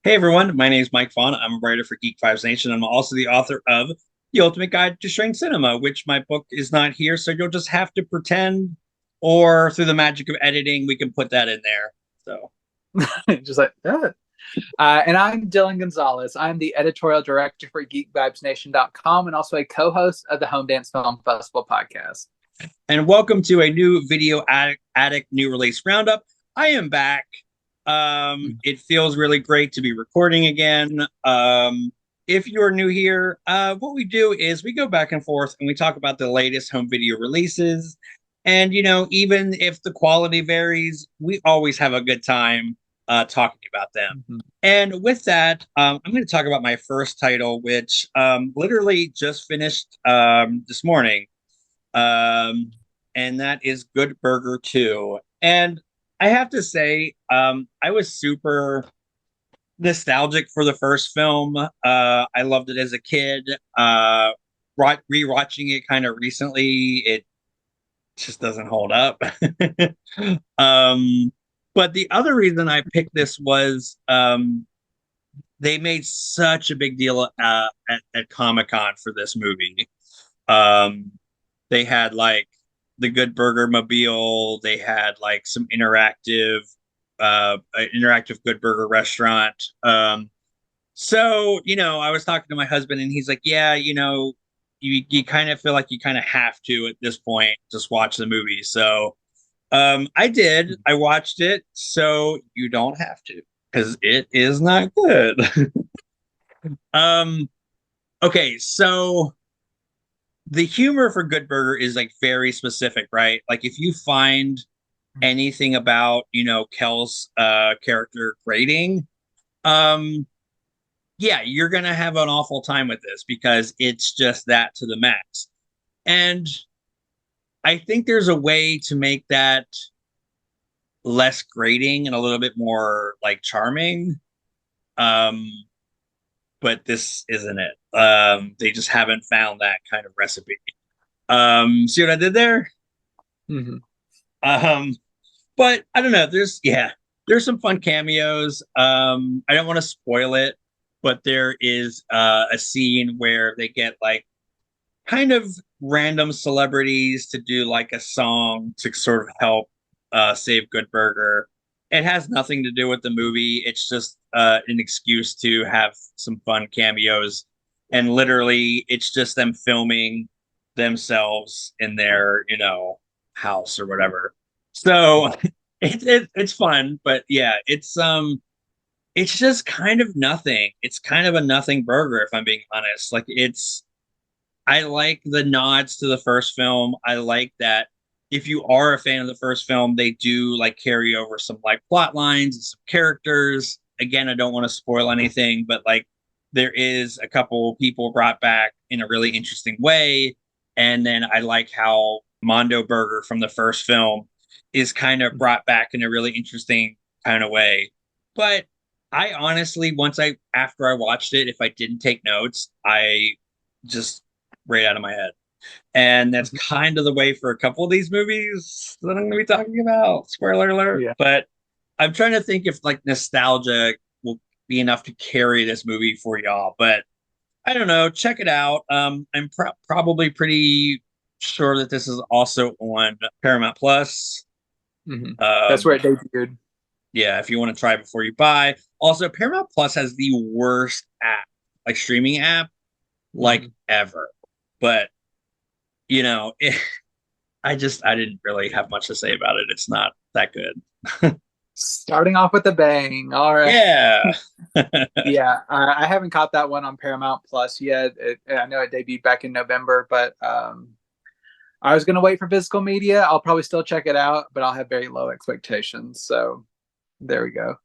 Hey everyone, my name is Mike Vaughn. I'm a writer for Geek Vibes Nation. I'm also the author of The Ultimate Guide to Strange Cinema, which my book is not here, so you'll just have to pretend, or through the magic of editing, we can put that in there. So, Just like that. And I'm Dylan Gonzalez. I'm the editorial director for GeekVibesNation.com and also a co-host of the Home Dance Film Festival podcast. and welcome to a new video Attic new release roundup. I am back. It feels really great to be recording again. If you're new here, what we do is we go back and forth and we talk about the latest home video releases. And, even if the quality varies, we always have a good time talking about them. Mhm. And with that, I'm going to talk about my first title, which literally just finished this morning. Um, and that is Good Burger 2. And I have to say, I was super nostalgic for the first film. I loved it as a kid. Rewatching it kind of recently, it just doesn't hold up. um, but the other reason I picked this was they made such a big deal at Comic-Con for this movie. Um, they had like the Good Burger Mobile. They had like some interactive Good Burger restaurant. So I was talking to my husband, and he's like, "Yeah, you kind of feel like you kind of have to at this point just watch the movie." So I did. I watched it, so you don't have to because it is not good. um, okay, so the humor for Good Burger is like very specific, right? Like if you find anything about, Kel's character grading, um, yeah, you're gonna have an awful time with this because it's just that to the max. And I think there's a way to make that less grating and a little bit more like charming. Um, but this isn't it. They just haven't found that kind of recipe. See what I did there? Mhm. Um, but I don't know. There's some fun cameos. I don't want to spoil it, but there is a scene where they get like kind of random celebrities to do like a song to sort of help save Good Burger. It has nothing to do with the movie. It's just an excuse to have some fun cameos, and literally, it's just them filming themselves in their house or whatever. So it's fun, but yeah, it's just kind of nothing. It's kind of a nothing burger, if I'm being honest. Like I like the nods to the first film. I like that if you are a fan of the first film, they do like carry over some like plot lines and some characters. Again, I don't want to spoil anything, but like there is a couple people brought back in a really interesting way. And then I like how Mondo Burger from the first film is kind of brought back in a really interesting kind of way. But I honestly, after I watched it, if I didn't take notes, I just right out of my head. And that's kind of the way for a couple of these movies that I'm going to be talking about. Spoiler alert. Yeah. But I'm trying to think if like nostalgia will be enough to carry this movie for y'all. But I don't know. Check it out. I'm probably pretty sure that this is also on Paramount Plus. Hmm. That's Um, where it debuted. yeah, if you want to try before you buy. Also, Paramount Plus has the worst app, like streaming app, like Mhm. ever. But it, I didn't really have much to say about it. It's not that good. Starting off with a bang. All right. Yeah. Yeah, I haven't caught that one on Paramount Plus yet. I know it debuted back in November, but I was going to wait for physical media. I'll probably still check it out, but I'll have very low expectations. So there we go.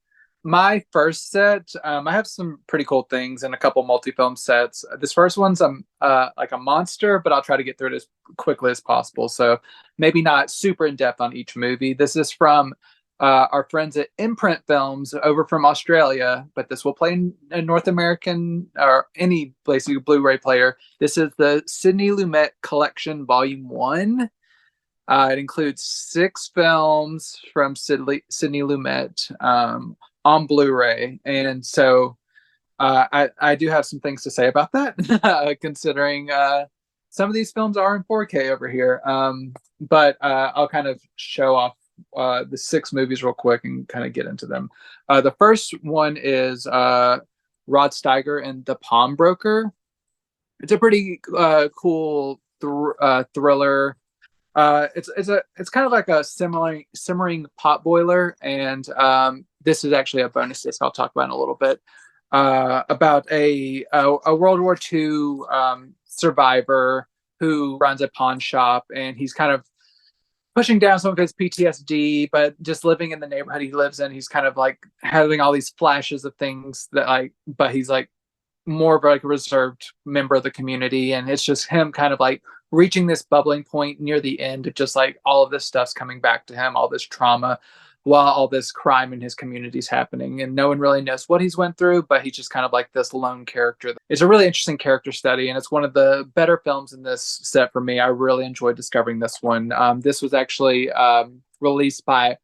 My first set, I have some pretty cool things and a couple multi-film sets. This first one's like a monster, but I'll try to get through it as quickly as possible. So maybe not super in depth on each movie. This is from our friends at Imprint Films over from Australia, but this will play in North American or any basically Blu-ray player. This is the Sidney Lumet Collection Volume 1. It includes 6 films from Sidney Lumet, on Blu-ray, and so I do have some things to say about that, considering some of these films are in 4K over here. But I'll kind of show off the 6 movies real quick and kind of get into them. The first one is Rod Steiger and The Pawnbroker. It's a pretty cool thriller. It's kind of like a simmering pot boiler, and this is actually a bonus disc I'll talk about in a little bit. About a World War II survivor who runs a pawn shop, and he's kind of pushing down some of his PTSD, but just living in the neighborhood he lives in, he's kind of like having all these flashes of things that but he's like more of like a reserved member of the community, and it's just him kind of like reaching this bubbling point near the end of just like all of this stuff's coming back to him, all this trauma, while all this crime in his community is happening, and no one really knows what he's went through, but he's just kind of like this lone character. It's a really interesting character study, and it's one of the better films in this set for me. I really enjoyed discovering this one. This was actually released by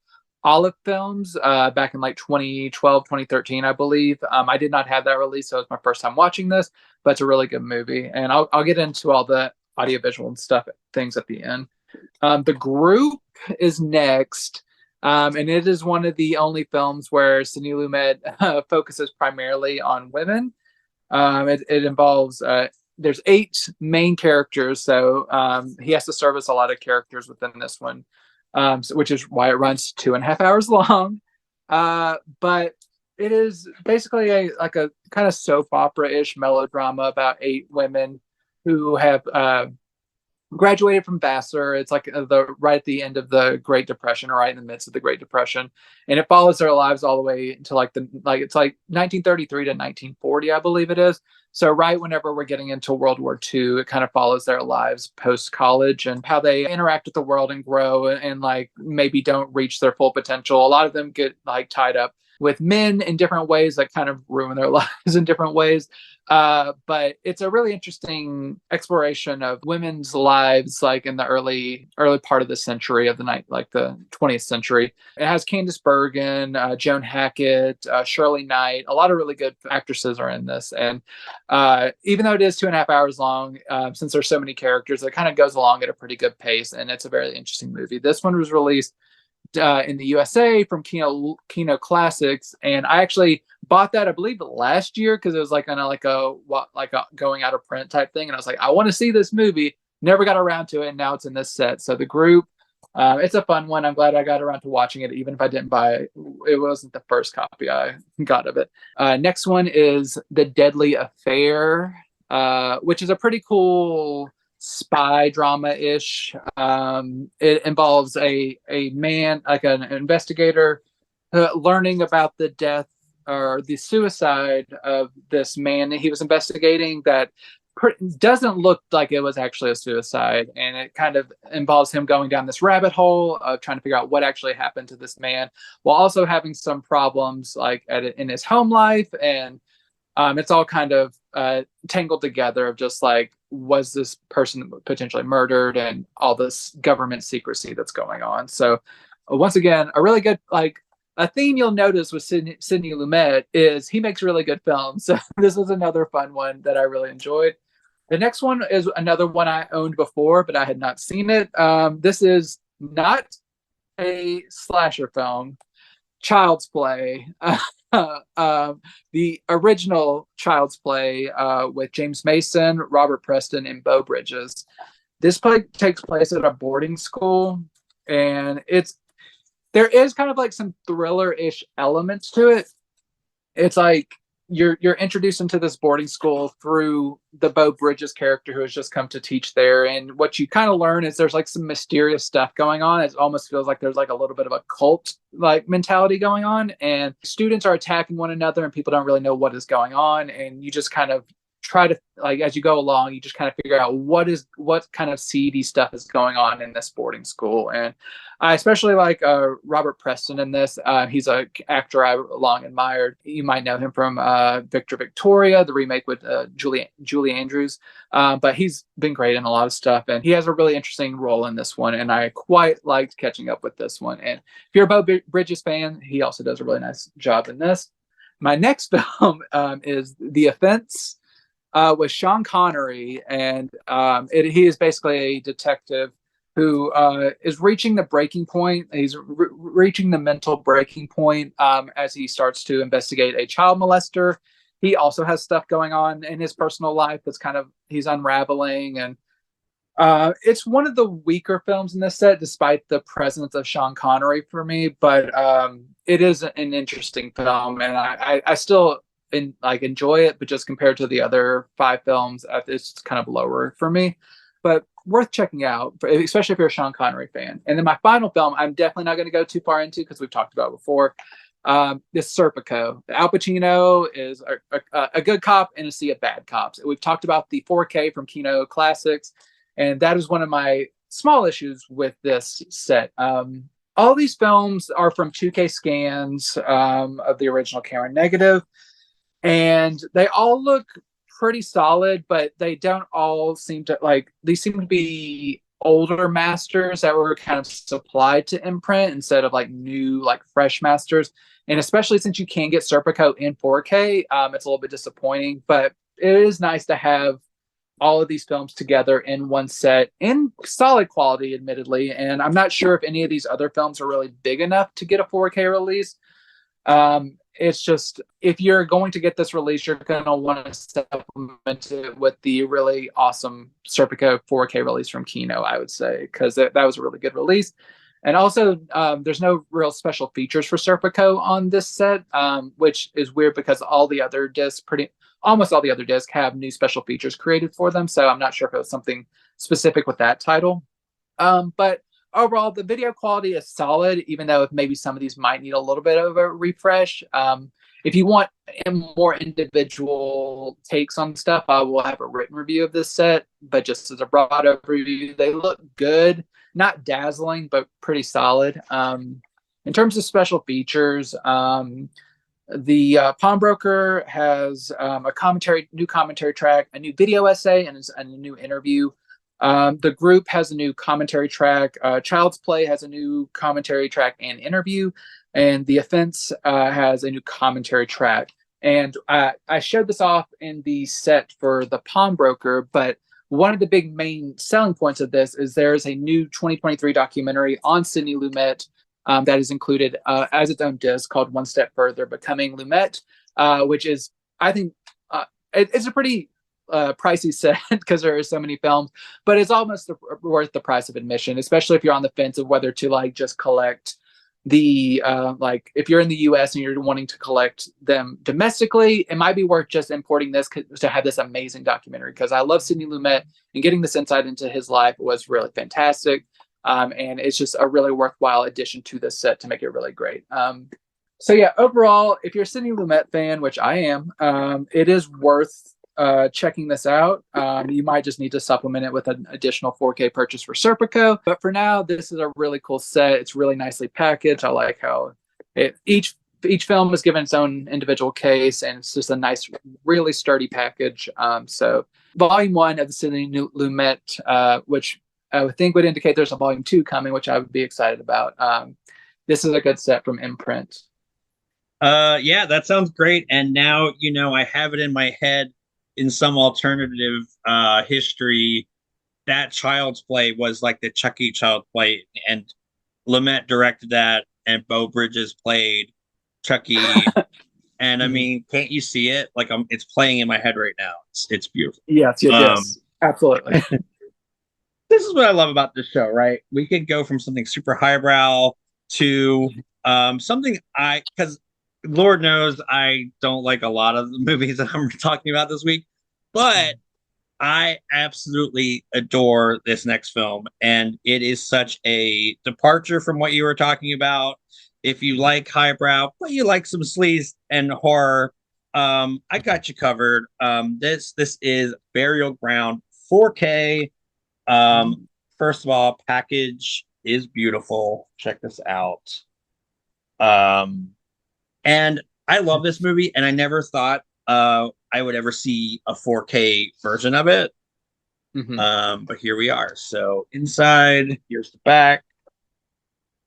Olive Films back in like 2012, 2013, I believe. I did not have that release, so it was my first time watching this, but it's a really good movie, and I'll get into all the audiovisual and stuff things at the end. The Group is next. And it is one of the only films where Sidney Lumet focuses primarily on women. It involves, there's 8 main characters, so he has to service a lot of characters within this one, which is why it runs 2.5 hours long. But it is basically a kind of soap opera-ish melodrama about 8 women who have graduated from Vassar. It's like right at the end of the Great Depression, or right in the midst of the Great Depression, and it follows their lives all the way into it's like 1933 to 1940, I believe it is. So right whenever we're getting into World War II, it kind of follows their lives post college and how they interact with the world and grow, and like maybe don't reach their full potential. A lot of them get like tied up with men in different ways that kind of ruin their lives in different ways. But it's a really interesting exploration of women's lives, like in the early part of the century, of the night, like the 20th century. It has Candice Bergen, Joan Hackett, Shirley Knight. A lot of really good actresses are in this. And even though it is 2.5 hours long, since there's so many characters, it kind of goes along at a pretty good pace. And it's a very interesting movie. This one was released in the U.S.A. from Kino Classics, and I actually bought that, I believe, last year because it was like on a going out of print type thing, and I was like, I want to see this movie. Never got around to it, and now it's in this set. So The Group, it's a fun one. I'm glad I got around to watching it, even if I didn't buy it. It wasn't the first copy I got of it. Next one is The Deadly Affair, which is a pretty cool spy drama-ish. It involves a man, like an investigator, learning about the death or the suicide of this man that he was investigating that doesn't look like it was actually a suicide, and it kind of involves him going down this rabbit hole of trying to figure out what actually happened to this man, while also having some problems like in his home life. And it's all kind of tangled together of just like, was this person potentially murdered, and all this government secrecy that's going on. So once again, a really good, like, a theme you'll notice with Sidney Lumet is he makes really good films. So this was another fun one that I really enjoyed. The next one is another one I owned before, but I had not seen it. This is not a slasher film. Child's Play. The original Child's Play with James Mason, Robert Preston, and Beau Bridges. This play takes place at a boarding school, and there is kind of like some thriller-ish elements to it. It's like you're introduced into this boarding school through the Beau Bridges character who has just come to teach there, and what you kind of learn is there's like some mysterious stuff going on. It almost feels like there's like a little bit of a cult like mentality going on, and students are attacking one another, and people don't really know what is going on, and you just kind of try to, like, as you go along, you just kind of figure out what kind of seedy stuff is going on in this boarding school. And I especially like Robert Preston in this. He's an actor I long admired. You might know him from Victor Victoria, the remake with Julie Andrews. But he's been great in a lot of stuff, and he has a really interesting role in this one. And I quite liked catching up with this one. And if you're a Beau Bridges fan, he also does a really nice job in this. My next film is The Offense, with Sean Connery, and he is basically a detective who is reaching the breaking point. He's reaching the mental breaking point as he starts to investigate a child molester. He also has stuff going on in his personal life that's kind of, he's unraveling, and it's one of the weaker films in this set, despite the presence of Sean Connery for me. But it is an interesting film, and I still enjoy it, but just compared to the other 5 films, it's kind of lower for me. But worth checking out, especially if you're a Sean Connery fan. And then my final film, I'm definitely not going to go too far into because we've talked about it before. Is Serpico. Al Pacino is a good cop in a sea of bad cops. We've talked about the 4K from Kino Classics, and that is one of my small issues with this set. All these films are from 2K scans of the original camera negative, and they all look pretty solid, but they don't all seem to, like, these seem to be older masters that were kind of supplied to imprint instead of like new, like fresh masters. And especially since you can get Serpico in 4K, it's a little bit disappointing, but it is nice to have all of these films together in one set in solid quality, admittedly. And I'm not sure if any of these other films are really big enough to get a 4K release. It's just, if you're going to get this release, you're going to want to supplement it with the really awesome Serpico 4K release from Kino, I would say, because that was a really good release. And also, there's no real special features for Serpico on this set, which is weird because almost all the other discs have new special features created for them. So I'm not sure if it was something specific with that title. But overall, the video quality is solid, even though if maybe some of these might need a little bit of a refresh. If you want more individual takes on stuff, I will have a written review of this set. But just as a broad overview, they look good. Not dazzling, but pretty solid. In terms of special features, the Pawnbroker has a new commentary track, a new video essay, and a new interview. The group has a new commentary track. Child's Play has a new commentary track and interview. And The Offense has a new commentary track. And I showed this off in the set for the Pawnbroker, but one of the big main selling points of this is there is a new 2023 documentary on Sidney Lumet that is included as its own disc called One Step Further, Becoming Lumet, which is, I think, it's a pretty pricey set because there are so many films, but it's almost worth the price of admission, especially if you're on the fence of whether to like just collect the like if you're in the US and you're wanting to collect them domestically, it might be worth just importing this to have this amazing documentary, because I love Sidney Lumet and getting this insight into his life was really fantastic. And it's just a really worthwhile addition to this set to make it really great. So yeah, overall, if you're a Sidney Lumet fan, which I am, it is worth checking this out. You might just need to supplement it with an additional 4K purchase for Serpico. But for now, this is a really cool set. It's really nicely packaged. I like how each film is given its own individual case, and it's just a nice, really sturdy package. So Volume 1 of the Sidney Lumet, which I would think would indicate there's a Volume 2 coming, which I would be excited about. This is a good set from Imprint. Yeah, that sounds great. And now, I have it in my head in some alternative history that Child's Play was like the Chucky Child's Play, and Lumet directed that, and Beau Bridges played Chucky. And I mean, can't you see it? Like, it's playing in my head right now. It's beautiful. Yes, absolutely. This is what I love about this show, right? We could go from something super highbrow to something because Lord knows I don't like a lot of the movies that I'm talking about this week, but I absolutely adore this next film, and it is such a departure from what you were talking about. If you like highbrow, but you like some sleaze and horror, I got you covered. This is Burial Ground 4K. First of all, package is beautiful. Check this out. Um, and I love this movie, and I never thought I would ever see a 4K version of it. Mm-hmm. But here we are. So inside, here's the back.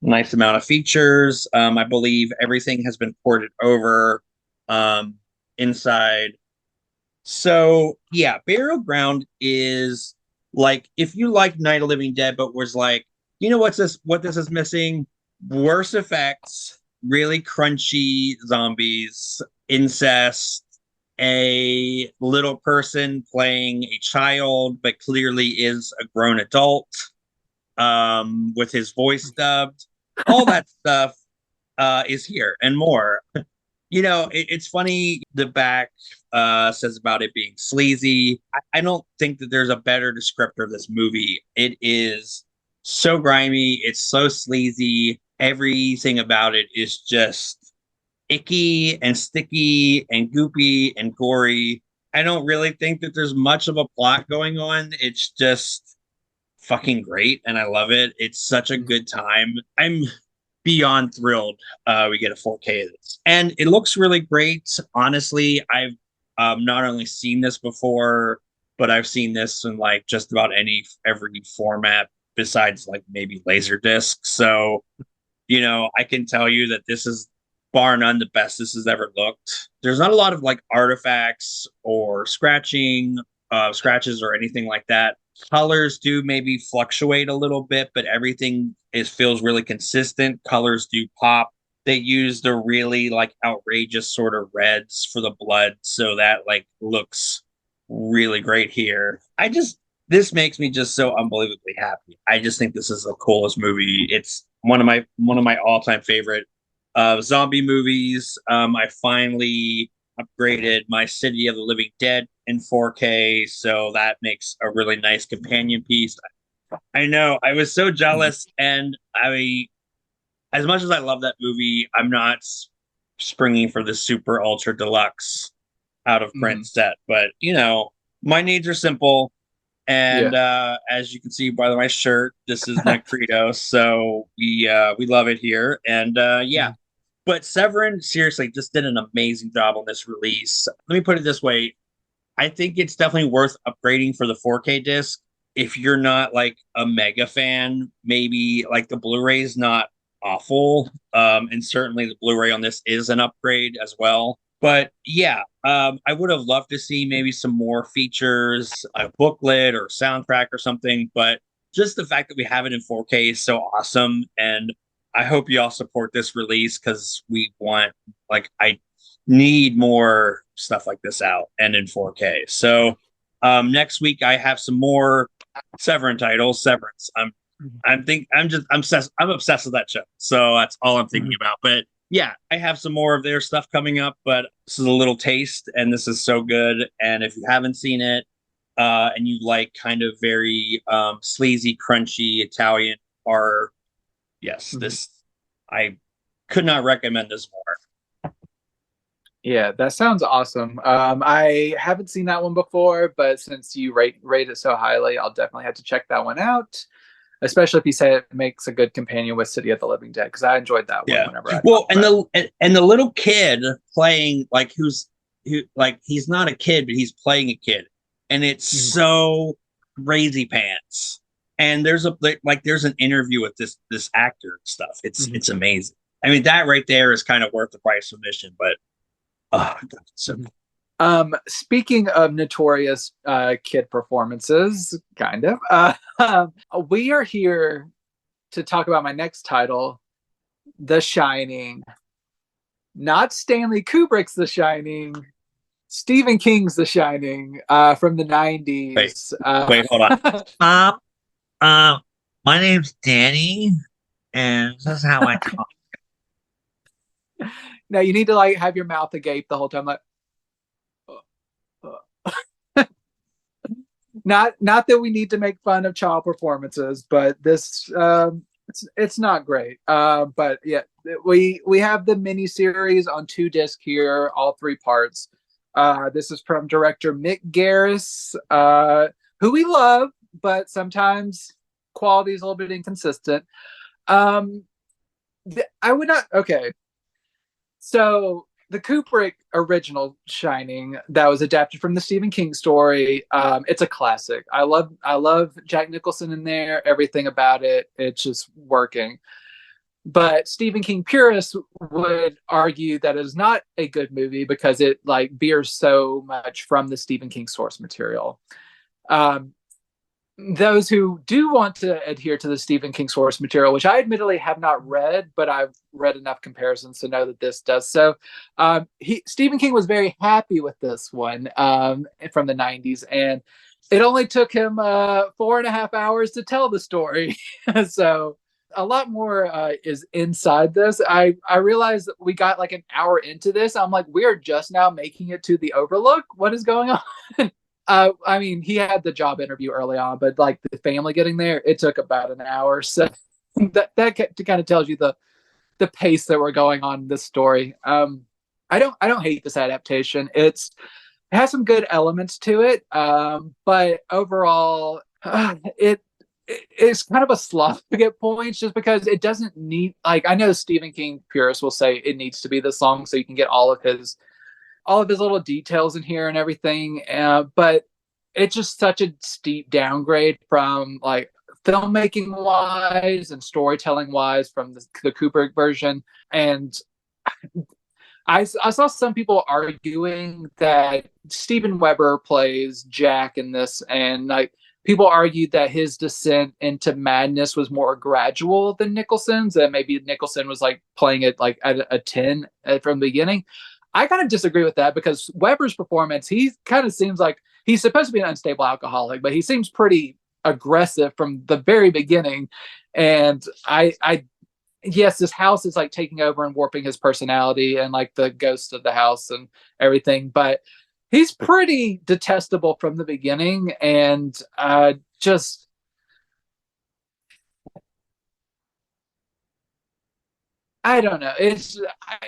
Nice amount of features. I believe everything has been ported over inside. So yeah, Burial Ground is like if you like Night of Living Dead, but was like, you know what this is missing? Worse effects, really crunchy zombies, incest, a little person playing a child, but clearly is a grown adult, with his voice dubbed. All that stuff is here and more. It's funny. The back says about it being sleazy. I don't think that there's a better descriptor of this movie. It is so grimy. It's so sleazy. Everything about it is just icky and sticky and goopy and gory. I don't really think that there's much of a plot going on. It's just fucking great, and I love it. It's such a good time. I'm beyond thrilled we get a 4K of this. And it looks really great. Honestly, I've not only seen this before, but I've seen this in like just about every format besides like maybe Laserdisc. So, I can tell you that this is bar none the best this has ever looked. There's not a lot of like artifacts or scratches or anything like that. Colors do maybe fluctuate a little bit, but everything feels really consistent. Colors do pop. They use the really like outrageous sort of reds for the blood, so that like looks really great here. This makes me just so unbelievably happy. I just think this is the coolest movie. It's one of my all-time favorite zombie movies. I finally upgraded my City of the Living Dead in 4K, so that makes a really nice companion piece. I know I was so jealous, and as much as I love that movie, I'm not springing for the super ultra deluxe out of print set. But my needs are simple, and as you can see by my shirt, this is my credo. So we love it here, and yeah. But Severin seriously just did an amazing job on this release. Let me put it this way. I think it's definitely worth upgrading for the 4K disc. If you're not like a mega fan, maybe like the Blu-ray is not awful. And certainly the Blu-ray on this is an upgrade as well. But yeah, I would have loved to see maybe some more features, a booklet or soundtrack or something. But just the fact that we have it in 4K is so awesome. And I hope you all support this release because I need more stuff like this out and in 4K. So next week I have some more Severin titles. Severance. I'm obsessed with that show. So that's all I'm thinking about. But yeah, I have some more of their stuff coming up, but this is a little taste and this is so good. And if you haven't seen it, and you like kind of very sleazy, crunchy Italian horror, yes, I could not recommend this more. Yeah, that sounds awesome. I haven't seen that one before, but since you rate it so highly, I'll definitely have to check that one out. Especially if you say it makes a good companion with City of the Living Dead, because I enjoyed that one whenever I and the little kid playing he's not a kid, but he's playing a kid, and it's so crazy pants. And there's an interview with this actor and stuff. It's amazing. I mean, that right there is kind of worth the price of admission, but oh God, so speaking of notorious kid performances, kind of, we are here to talk about my next title, The Shining. Not Stanley Kubrick's The Shining, Stephen King's The Shining from the 90s. Wait, hold on. My name's Danny, and this is how I talk. Now you need to have your mouth agape the whole time, like. Not that we need to make fun of child performances, but this it's not great. But yeah, we have the mini series on 2 discs here, all 3 parts. This is from director Mick Garris, who we love, but sometimes quality is a little bit inconsistent. I would not. Okay, so the Kubrick original Shining that was adapted from the Stephen King story. It's a classic. I love Jack Nicholson in there. Everything about it. It's just working. But Stephen King purists would argue that it is not a good movie because it like veers so much from the Stephen King source material. Um, those who do want to adhere to the Stephen King source material, which I admittedly have not read, but I've read enough comparisons to know that this does so. Stephen King was very happy with this one from the 90s, and it only took him 4.5 hours to tell the story. So a lot more is inside this. I realized that we got like an hour into this. I'm like, we're just now making it to the Overlook. What is going on? I mean, he had the job interview early on, but like the family getting there, it took about an hour. So that kind of tells you the pace that we're going on in this story. I don't hate this adaptation. It has some good elements to it, but overall, it's kind of a slog to get points just because it doesn't need, like, I know Stephen King purists will say it needs to be this long so you can get all of his little details in here and everything, but it's just such a steep downgrade from like filmmaking wise and storytelling wise from the Kubrick version. And I saw some people arguing that Steven Weber plays Jack in this, and like people argued that his descent into madness was more gradual than Nicholson's, and maybe Nicholson was like playing it like at a 10 from the beginning. I kind of disagree with that because Weber's performance, he kind of seems like he's supposed to be an unstable alcoholic, but he seems pretty aggressive from the very beginning. And yes, this house is like taking over and warping his personality and like the ghost of the house and everything, but he's pretty detestable from the beginning. And just I don't know. It's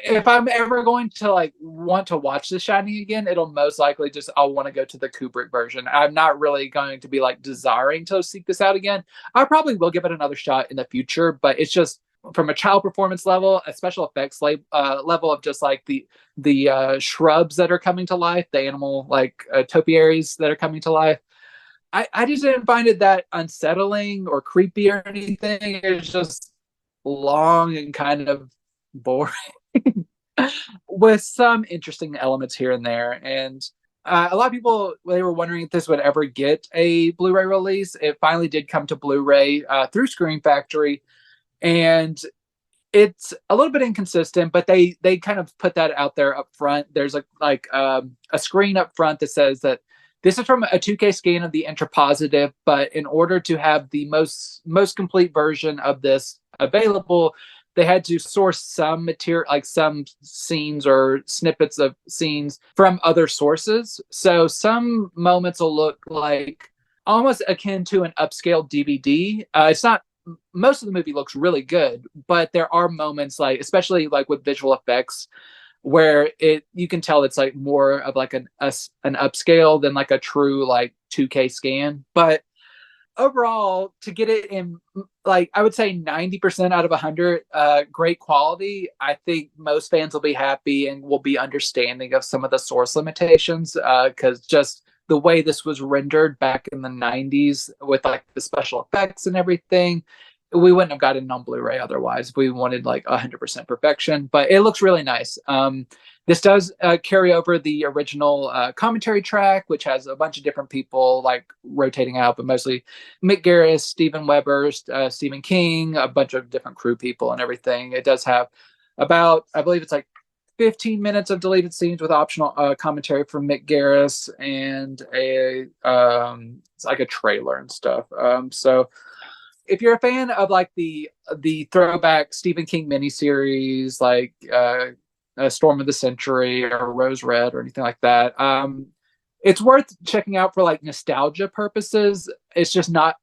if I'm ever going to like want to watch The Shining again, it'll most likely just I'll want to go to the Kubrick version. I'm not really going to be like desiring to seek this out again. I probably will give it another shot in the future, but it's just from a child performance level, a special effects level of just like the shrubs that are coming to life, the animal like topiaries that are coming to life. I just didn't find it that unsettling or creepy or anything. It's just long and kind of boring with some interesting elements here and there. And a lot of people, they were wondering if this would ever get a Blu-ray release. It finally did come to Blu-ray through Screen Factory, and it's a little bit inconsistent, but they kind of put that out there up front. There's a screen up front that says that this is from a 2K scan of the intrapositive, but in order to have the most complete version of this available, they had to source some material, like some scenes or snippets of scenes from other sources. So some moments will look like almost akin to an upscale DVD. It's not, most of the movie looks really good, but there are moments like, especially like with visual effects, where you can tell it's like more of like an upscale than like a true like 2K scan. But overall, to get it in like I would say 90% out of 100 great quality, I think most fans will be happy and will be understanding of some of the source limitations, because just the way this was rendered back in the 90s with like the special effects and everything, we wouldn't have gotten it on Blu-ray otherwise if we wanted like 100% perfection. But it looks really nice. This does carry over the original commentary track, which has a bunch of different people like rotating out, but mostly Mick Garris, Steven Weber, Stephen King, a bunch of different crew people and everything. It does have about, I believe it's like 15 minutes of deleted scenes with optional commentary from Mick Garris and it's like a trailer and stuff. So if you're a fan of like the throwback Stephen King miniseries, like Storm of the Century or Rose Red or anything like that, it's worth checking out for like nostalgia purposes. It's just not,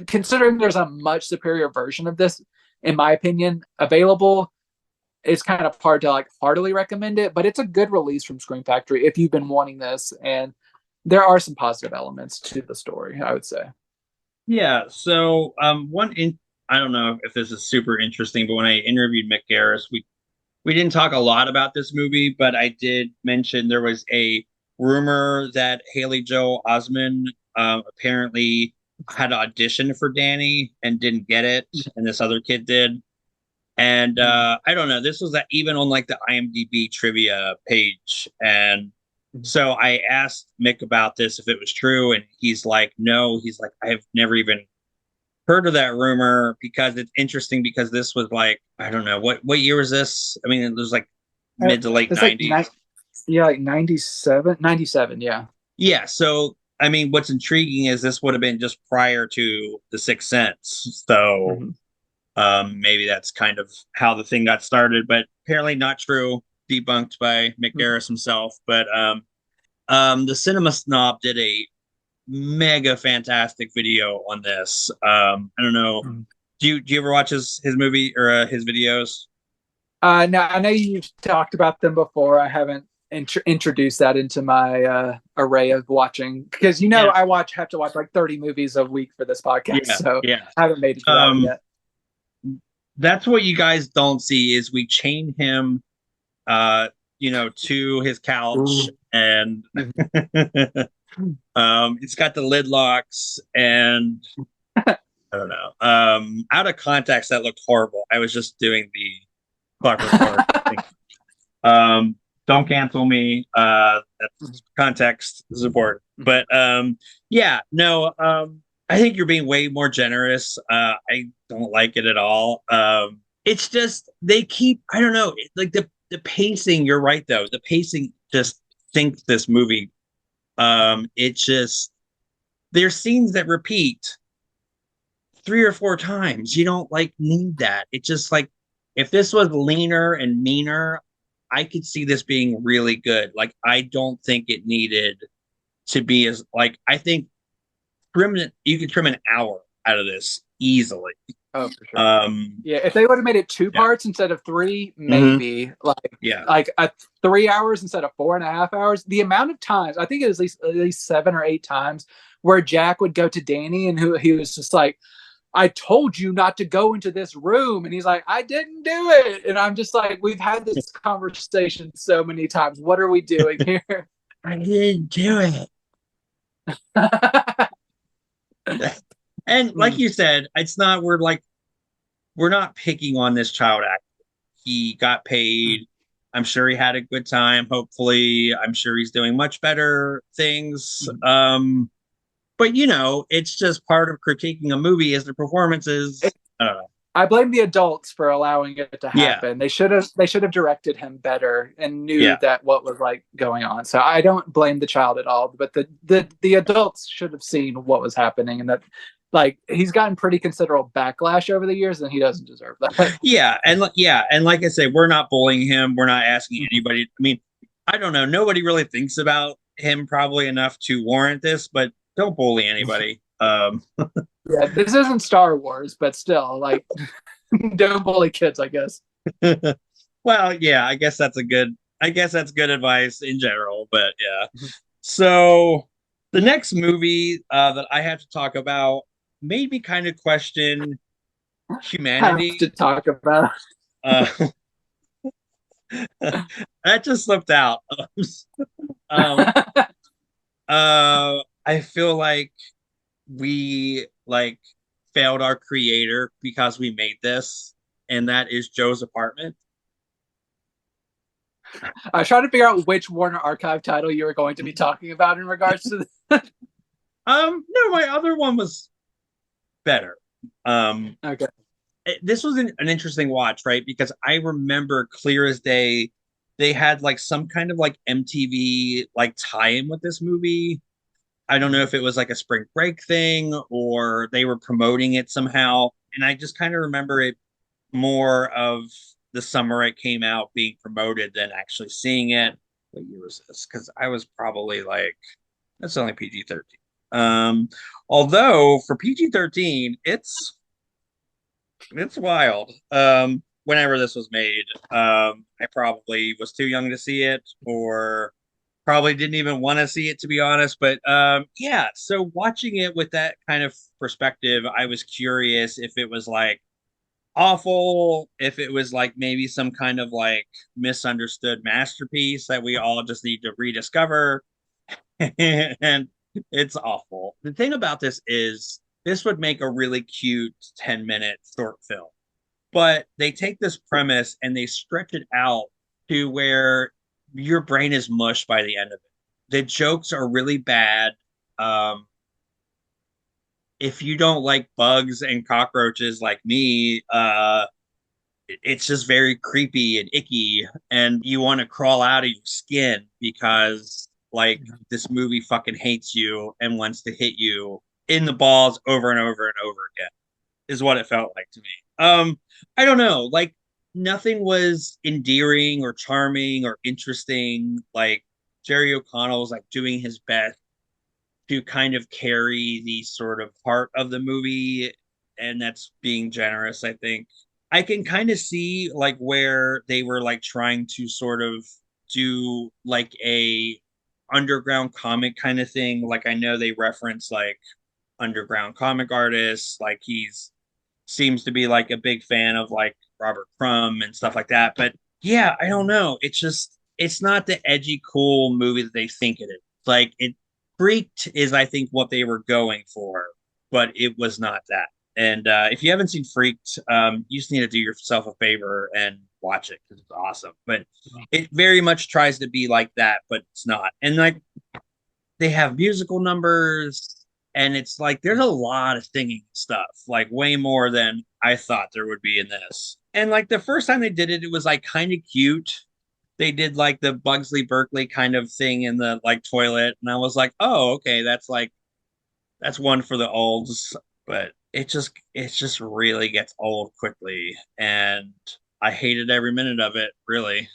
considering there's a much superior version of this, in my opinion, available. it's kind of hard to like heartily recommend it, but it's a good release from Scream Factory if you've been wanting this, and there are some positive elements to the story, I would say. Yeah. So I don't know if this is super interesting, but when I interviewed Mick Garris, we didn't talk a lot about this movie, but I did mention there was a rumor that Haley Joel Osment apparently had auditioned for Danny and didn't get it, and this other kid did. And I don't know, this was even on like the IMDb trivia page. And so I asked Mick about this if it was true, and he's like, no, he's like, I've never even heard of that rumor, because it's interesting because this was like, I don't know, what year was this? I mean, it was like mid to late It's 90s. yeah, like 97, 97. Yeah. Yeah. So, I mean, what's intriguing is this would have been just prior to The Sixth Sense. So, Mm-hmm. maybe that's kind of how the thing got started, but apparently not true. Debunked by Mick Garris himself. But the Cinema Snob did a mega fantastic video on this. I don't know. Mm-hmm. Do you ever watch his movie or his videos? No, I know you've talked about them before. I haven't introduced that into my array of watching, because Yeah, I have to watch like 30 movies a week for this podcast, yeah, so yeah. I haven't made it to that one yet. That's what you guys don't see is we chain him, to his couch, and it's got the lid locks, and I don't know. Out of context, that looked horrible. I was just doing the Clockwork Orange thing. Don't cancel me. That's context is important. But yeah, no. I think you're being way more generous. I don't like it at all. It's just they keep. I don't know. Like the pacing. You're right though. The pacing just sinks this movie. It just there's scenes that repeat 3 or 4 times. You don't like need that. It just like if this was leaner and meaner, I could see this being really good. Like I don't think it needed to be as like I think you could trim an hour out of this easily. Oh, for sure. Yeah, if they would have made it two parts instead of three, maybe like 3 hours instead of 4.5 hours. The amount of times, I think it was at least 7 or 8 times where Jack would go to Danny and he was just like, I told you not to go into this room. And he's like, I didn't do it. And I'm just like, we've had this conversation so many times. What are we doing here? I didn't do it. And like you said, it's not we're not picking on this child actor. He got paid. I'm sure he had a good time. Hopefully, I'm sure he's doing much better things. But it's just part of critiquing a movie is the performances. I don't know. I blame the adults for allowing it to happen. They should have directed him better and knew that what was like going on. So I don't blame the child at all, but the adults should have seen what was happening, and that like he's gotten pretty considerable backlash over the years, and he doesn't deserve that. And like I say, we're not bullying him. We're not asking anybody. I mean, I don't know. Nobody really thinks about him probably enough to warrant this, but don't bully anybody. Yeah, this isn't Star Wars, but still, like, don't bully kids, I guess. Well, yeah, I guess that's good advice in general, but yeah. So the next movie that I have to talk about made me kind of question humanity. Have to talk about. That just slipped out. I feel like we failed our creator because we made this, and that is Joe's Apartment. I was trying to figure out which Warner Archive title you were going to be talking about in regards to this. No, my other one was better. Okay. This was an interesting watch, right? Because I remember clear as day they had like some kind of like MTV like tie-in with this movie. I don't know if it was like a spring break thing or they were promoting it somehow. And I just kind of remember it more of the summer it came out being promoted than actually seeing it. What year was this? Because I was probably like, that's only PG-13. Although for PG-13, it's wild. whenever this was made. I probably was too young to see it, or probably didn't even want to see it, to be honest. But yeah, so watching it with that kind of perspective, I was curious if it was like awful, if it was like maybe some kind of like misunderstood masterpiece that we all just need to rediscover. And it's awful. The thing about this is this would make a really cute 10-minute short film, but they take this premise and they stretch it out to where your brain is mush by the end of it. The jokes are really bad. Um, if you don't like bugs and cockroaches like me, it's just very creepy and icky, and you want to crawl out of your skin because like this movie fucking hates you and wants to hit you in the balls over and over and over again, is what it felt like to me. I don't know, like nothing was endearing or charming or interesting. Like Jerry O'Connell was like doing his best to kind of carry the sort of heart of the movie, and that's being generous, I think. I can kind of see like where they were like trying to sort of do like a underground comic kind of thing. Like I know they reference like underground comic artists, like he's seems to be like a big fan of like Robert Crumb and stuff like that. But yeah, I don't know. It's just it's not the edgy cool movie that they think it is. Like it Freaked is I think what they were going for, but it was not that. And if you haven't seen Freaked, you just need to do yourself a favor and watch it because it's awesome. But it very much tries to be like that, but it's not. And like they have musical numbers, and it's like there's a lot of singing stuff, like way more than I thought there would be in this. And like the first time they did it, it was like kind of cute. They did like the Bugsley Berkeley kind of thing in the like toilet, and I was like, oh, okay, that's like that's one for the olds. But it just really gets old quickly, and I hated every minute of it, really.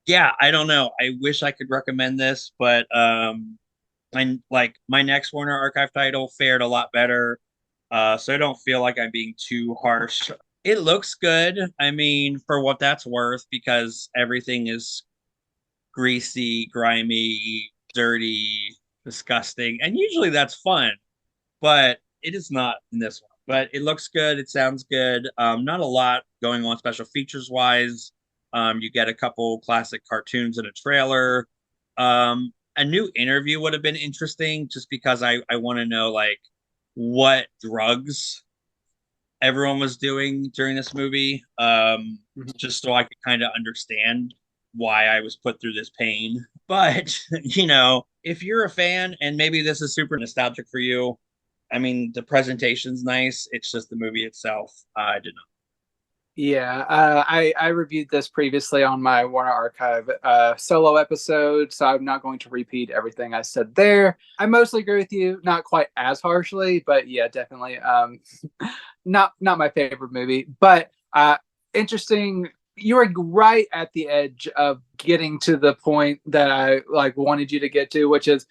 Yeah, I don't know. I wish I could recommend this, but my next Warner Archive title fared a lot better. So I don't feel like I'm being too harsh. It looks good. I mean, for what that's worth, because everything is greasy, grimy, dirty, disgusting, and usually that's fun, but it is not in this one. But it looks good. It sounds good. Not a lot going on special features wise. You get a couple classic cartoons in a trailer. A new interview would have been interesting just because I want to know like what drugs everyone was doing during this movie, just so I could kind of understand why I was put through this pain. But, if you're a fan and maybe this is super nostalgic for you, I mean, the presentation's nice. It's just the movie itself. I did not. Yeah, I reviewed this previously on my Warner Archive solo episode, so I'm not going to repeat everything I said there. I mostly agree with you, not quite as harshly, but yeah, definitely not my favorite movie. But interesting, you were right at the edge of getting to the point that I like wanted you to get to, which is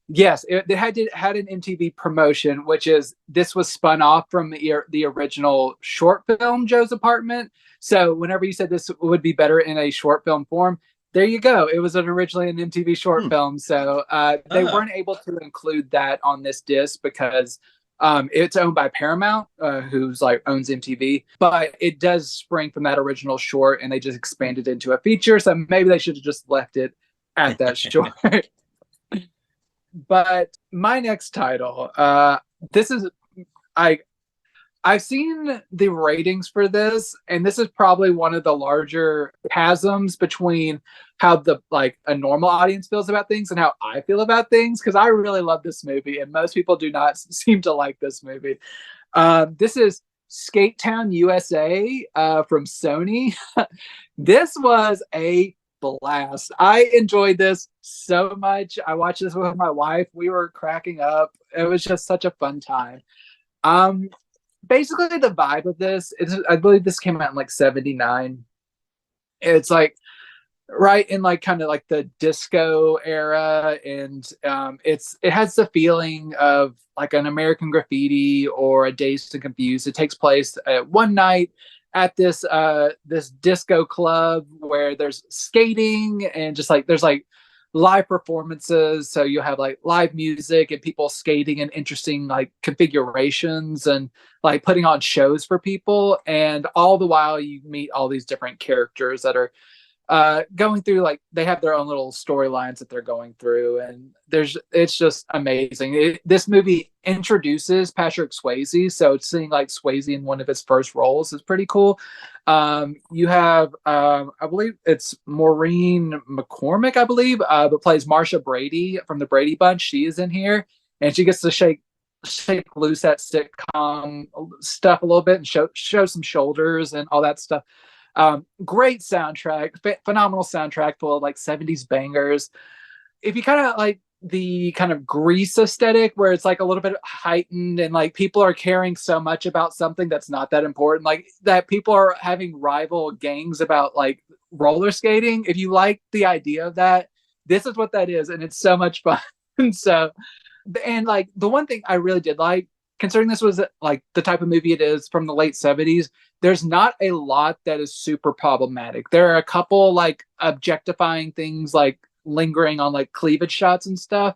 yes, it had an MTV promotion, which is this was spun off from the original short film Joe's Apartment. So whenever you said this would be better in a short film form, there you go. It was originally an MTV short film. So they weren't able to include that on this disc because it's owned by Paramount, who's like owns MTV, but it does spring from that original short, and they just expanded into a feature. So maybe they should have just left it at that short. But my next title, this is I've seen the ratings for this, and this is probably one of the larger chasms between how a normal audience feels about things and how I feel about things, because I really love this movie, and most people do not seem to like this movie. This is Skatetown, USA, from Sony. This was a blast. I enjoyed this so much. I watched this with my wife. We were cracking up. It was just such a fun time. Basically the vibe of this is, I believe this came out in like 79. It's like right in like kind of like the disco era, and it has the feeling of like an American Graffiti or a Dazed and Confused. It takes place one night at this disco club where there's skating and just like there's like live performances. So you have like live music and people skating in interesting like configurations and like putting on shows for people. And all the while you meet all these different characters that are going through, like they have their own little storylines that they're going through, and it's just amazing. This movie introduces Patrick Swayze, so seeing like Swayze in one of his first roles is pretty cool. You have I believe it's Maureen McCormick, I believe, but plays Marsha Brady from the Brady Bunch. She is in here, and she gets to shake loose that sitcom stuff a little bit and show some shoulders and all that stuff. Great soundtrack, phenomenal soundtrack full of like 70s bangers. If you kind of like the kind of Grease aesthetic where it's like a little bit heightened and like people are caring so much about something that's not that important, like that people are having rival gangs about like roller skating. If you like the idea of that, this is what that is, and it's so much fun. So, and like the one thing I really did like, considering this was like the type of movie it is from the late 70s, there's not a lot that is super problematic. There are a couple like objectifying things like lingering on like cleavage shots and stuff.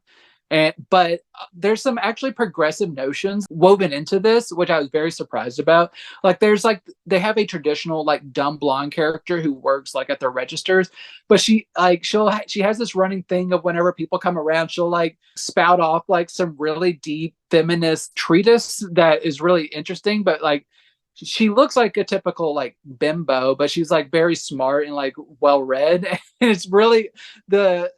But there's some actually progressive notions woven into this, which I was very surprised about. Like there's like they have a traditional like dumb blonde character who works like at the registers, but she has this running thing of whenever people come around, she'll like spout off like some really deep feminist treatise that is really interesting, but like she looks like a typical like bimbo, but she's like very smart and like well read. And it's really the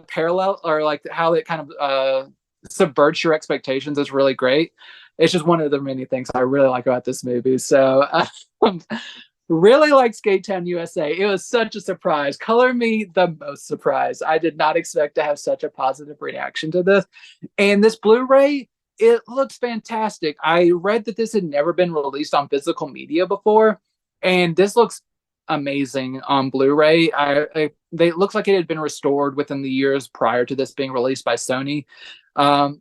parallel or like how it kind of subverts your expectations is really great. It's just one of the many things I really like about this movie. So really like Skatetown USA. It was such a surprise. Color me the most surprised. I did not expect to have such a positive reaction to this. And this Blu-ray, it looks fantastic. I read that this had never been released on physical media before, and this looks amazing on Blu-ray. It looks like it had been restored within the years prior to this being released by Sony.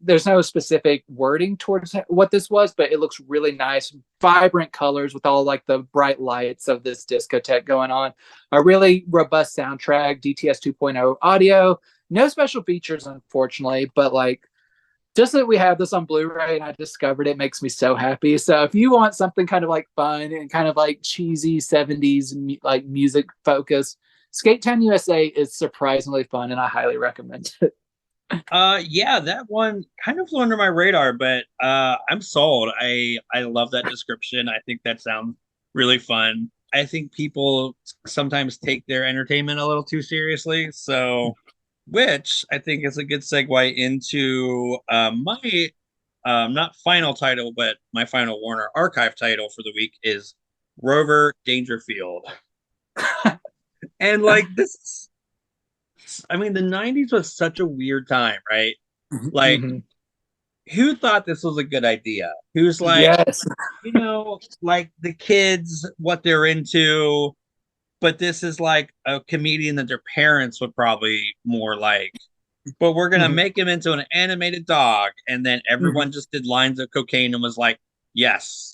There's no specific wording towards what this was, but it looks really nice, vibrant colors with all like the bright lights of this discotheque going on. A really robust soundtrack, DTS 2.0 audio, no special features, unfortunately, but like just that we have this on Blu-ray and I discovered it makes me so happy. So if you want something kind of like fun and kind of like cheesy 70s like music focused, Skatetown USA is surprisingly fun and I highly recommend it. Yeah, that one kind of flew under my radar, but I'm sold. I love that description. I think that sounds really fun. I think people sometimes take their entertainment a little too seriously, so which I think is a good segue into my not final title, but my final Warner Archive title for the week is Rover Dangerfield. And like this, I mean, the 90s was such a weird time, right? Like, Mm-hmm. who thought this was a good idea? Who's like, Yes. like the kids, what they're into, but this is like a comedian that their parents would probably more like. But we're gonna Mm-hmm. make him into an animated dog, and then Mm-hmm. everyone just did lines of cocaine and was like, "Yes,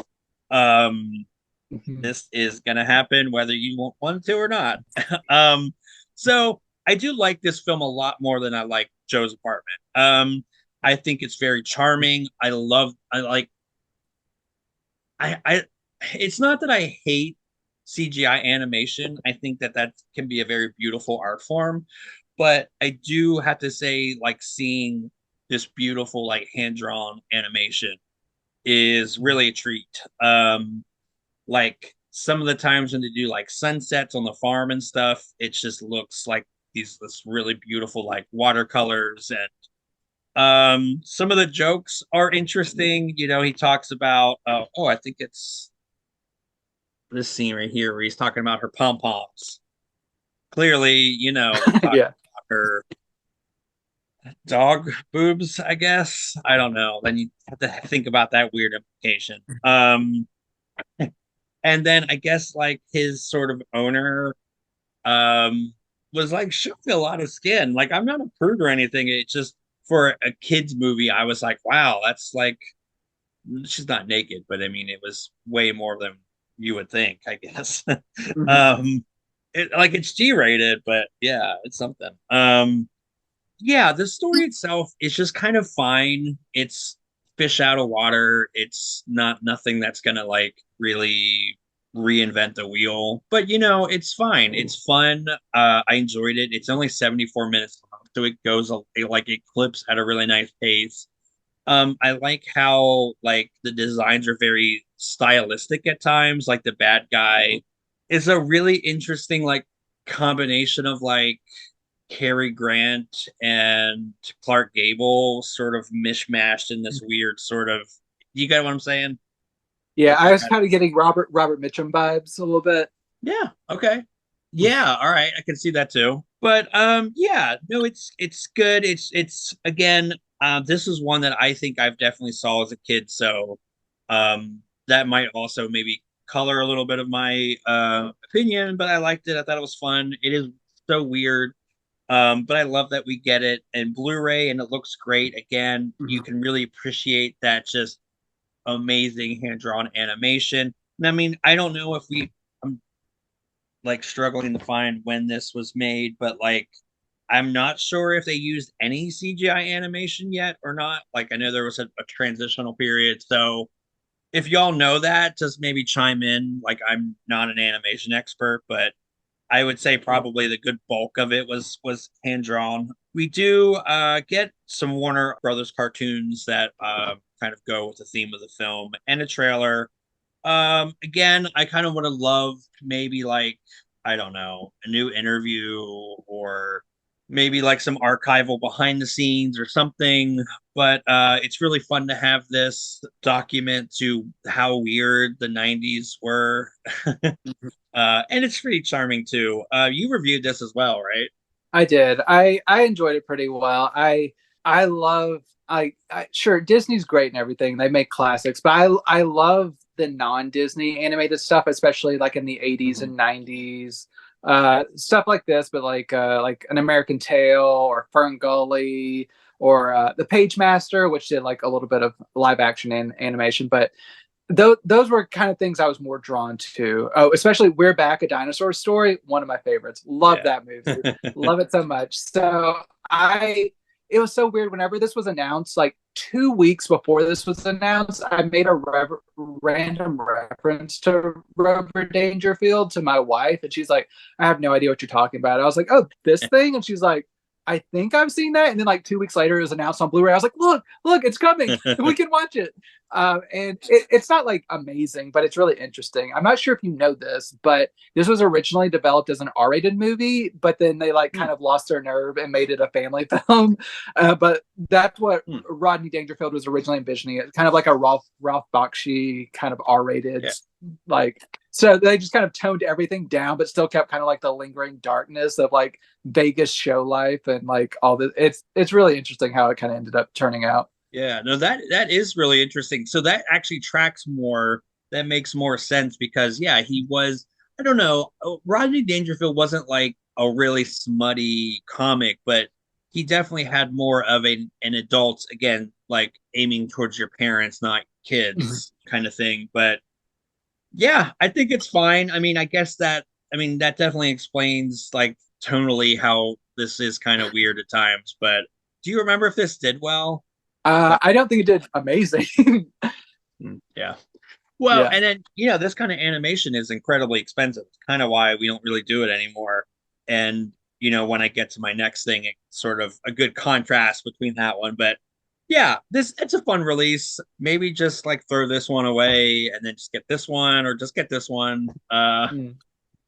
um, Mm-hmm. this is gonna happen, whether you want to or not." um, so I do like this film a lot more than I like Joe's Apartment. I think it's very charming. I like, I. It's not that I hate CGI animation. I think that that can be a very beautiful art form, but I do have to say, like seeing this beautiful, like hand drawn animation is really a treat. Like some of the times when they do like sunsets on the farm and stuff, it just looks like this really beautiful like watercolors and some of the jokes are interesting. He talks about I think it's this scene right here where he's talking about her pom poms. Clearly, he's talking Yeah. about her dog boobs, I guess. I don't know. Then you have to think about that weird implication. And then I guess like his sort of owner was like, show me a lot of skin. Like I'm not a prude or anything. It's just for a kids movie, I was like, wow, that's like she's not naked, but I mean it was way more than you would think, I guess. Mhm. um, it's G-rated, but yeah, it's something. Yeah, the story itself is just kind of fine. It's fish out of water. It's not nothing that's gonna like really reinvent the wheel. But it's fine. It's fun. I enjoyed it. It's only 74 minutes long, so it goes it clips at a really nice pace. I like how like the designs are very stylistic at times. Like the bad guy is a really interesting like combination of like Cary Grant and Clark Gable sort of mishmashed in this weird sort of, you get what I'm saying? Yeah, Like I you was got kind of getting Robert Mitchum vibes a little bit. Yeah, okay. Yeah, all right, I can see that too. But yeah, no, it's good. It's again, this is one that I think I've definitely saw as a kid, so that might also maybe color a little bit of my opinion, but I liked it. I thought it was fun. It is so weird. But I love that we get it in Blu-ray and it looks great. Again, you Mhm. can really appreciate that just amazing hand-drawn animation. And I mean, I don't know if I'm like struggling to find when this was made, but like I'm not sure if they used any CGI animation yet or not. Like I know there was a transitional period. So if y'all know that, just maybe chime in. Like I'm not an animation expert, but I would say probably the good bulk of it was hand drawn. We do get some Warner Brothers cartoons that kind of go with the theme of the film and a trailer. Again, I kind of would have loved maybe like I don't know a new interview or maybe like some archival behind the scenes or something. But it's really fun to have this document to how weird the '90s were. And it's pretty charming too. You reviewed this as well, right? I did. I enjoyed it pretty well. I love I sure Disney's great and everything. They make classics, but I love the non-Disney animated stuff, especially like in the 80s Mhm. and 90s. Stuff like this, but like An American Tail or Fern Gully or The Page Master, which did like a little bit of live action animation, but those were kind of things I was more drawn to. Oh, especially We're Back, a Dinosaur Story, one of my favorites. Love Yeah. that movie. Love it so much. So it was so weird whenever this was announced, like 2 weeks before this was announced, I made a random reference to Rover Dangerfield to my wife, and she's like, I have no idea what you're talking about. I was like, oh, this thing? And she's like, I think I've seen that. And then like 2 weeks later, it was announced on Blu-ray. I was like, look, it's coming. We can watch it. And it's not like amazing, but it's really interesting. I'm not sure if you know this, but this was originally developed as an R-rated movie, but then they like Hmm, kind of lost their nerve and made it a family film. But that's what hmm. Rodney Dangerfield was originally envisioning it, kind of like a Ralph Bakshi kind of R-rated, Yeah. like. So they just kind of toned everything down, but still kept kind of like the lingering darkness of like Vegas show life and like all this. It's really interesting how it kind of ended up turning out. Yeah. No, that is really interesting. So that actually tracks more. That makes more sense because yeah, he was. I don't know. Rodney Dangerfield wasn't like a really smutty comic, but he definitely had more of an adult, again, like aiming towards your parents, not kids, kind of thing. But yeah, I think it's fine. I mean, I mean, that definitely explains like tonally how this is kind of weird at times. But do you remember if this did well? That, I don't think it did amazing. yeah. Well, Yeah. and then, this kind of animation is incredibly expensive. It's kind of why we don't really do it anymore. And, when I get to my next thing, it's sort of a good contrast between that one. But yeah, it's a fun release. Maybe just like throw this one away and then just get this one or just get this one. Mm.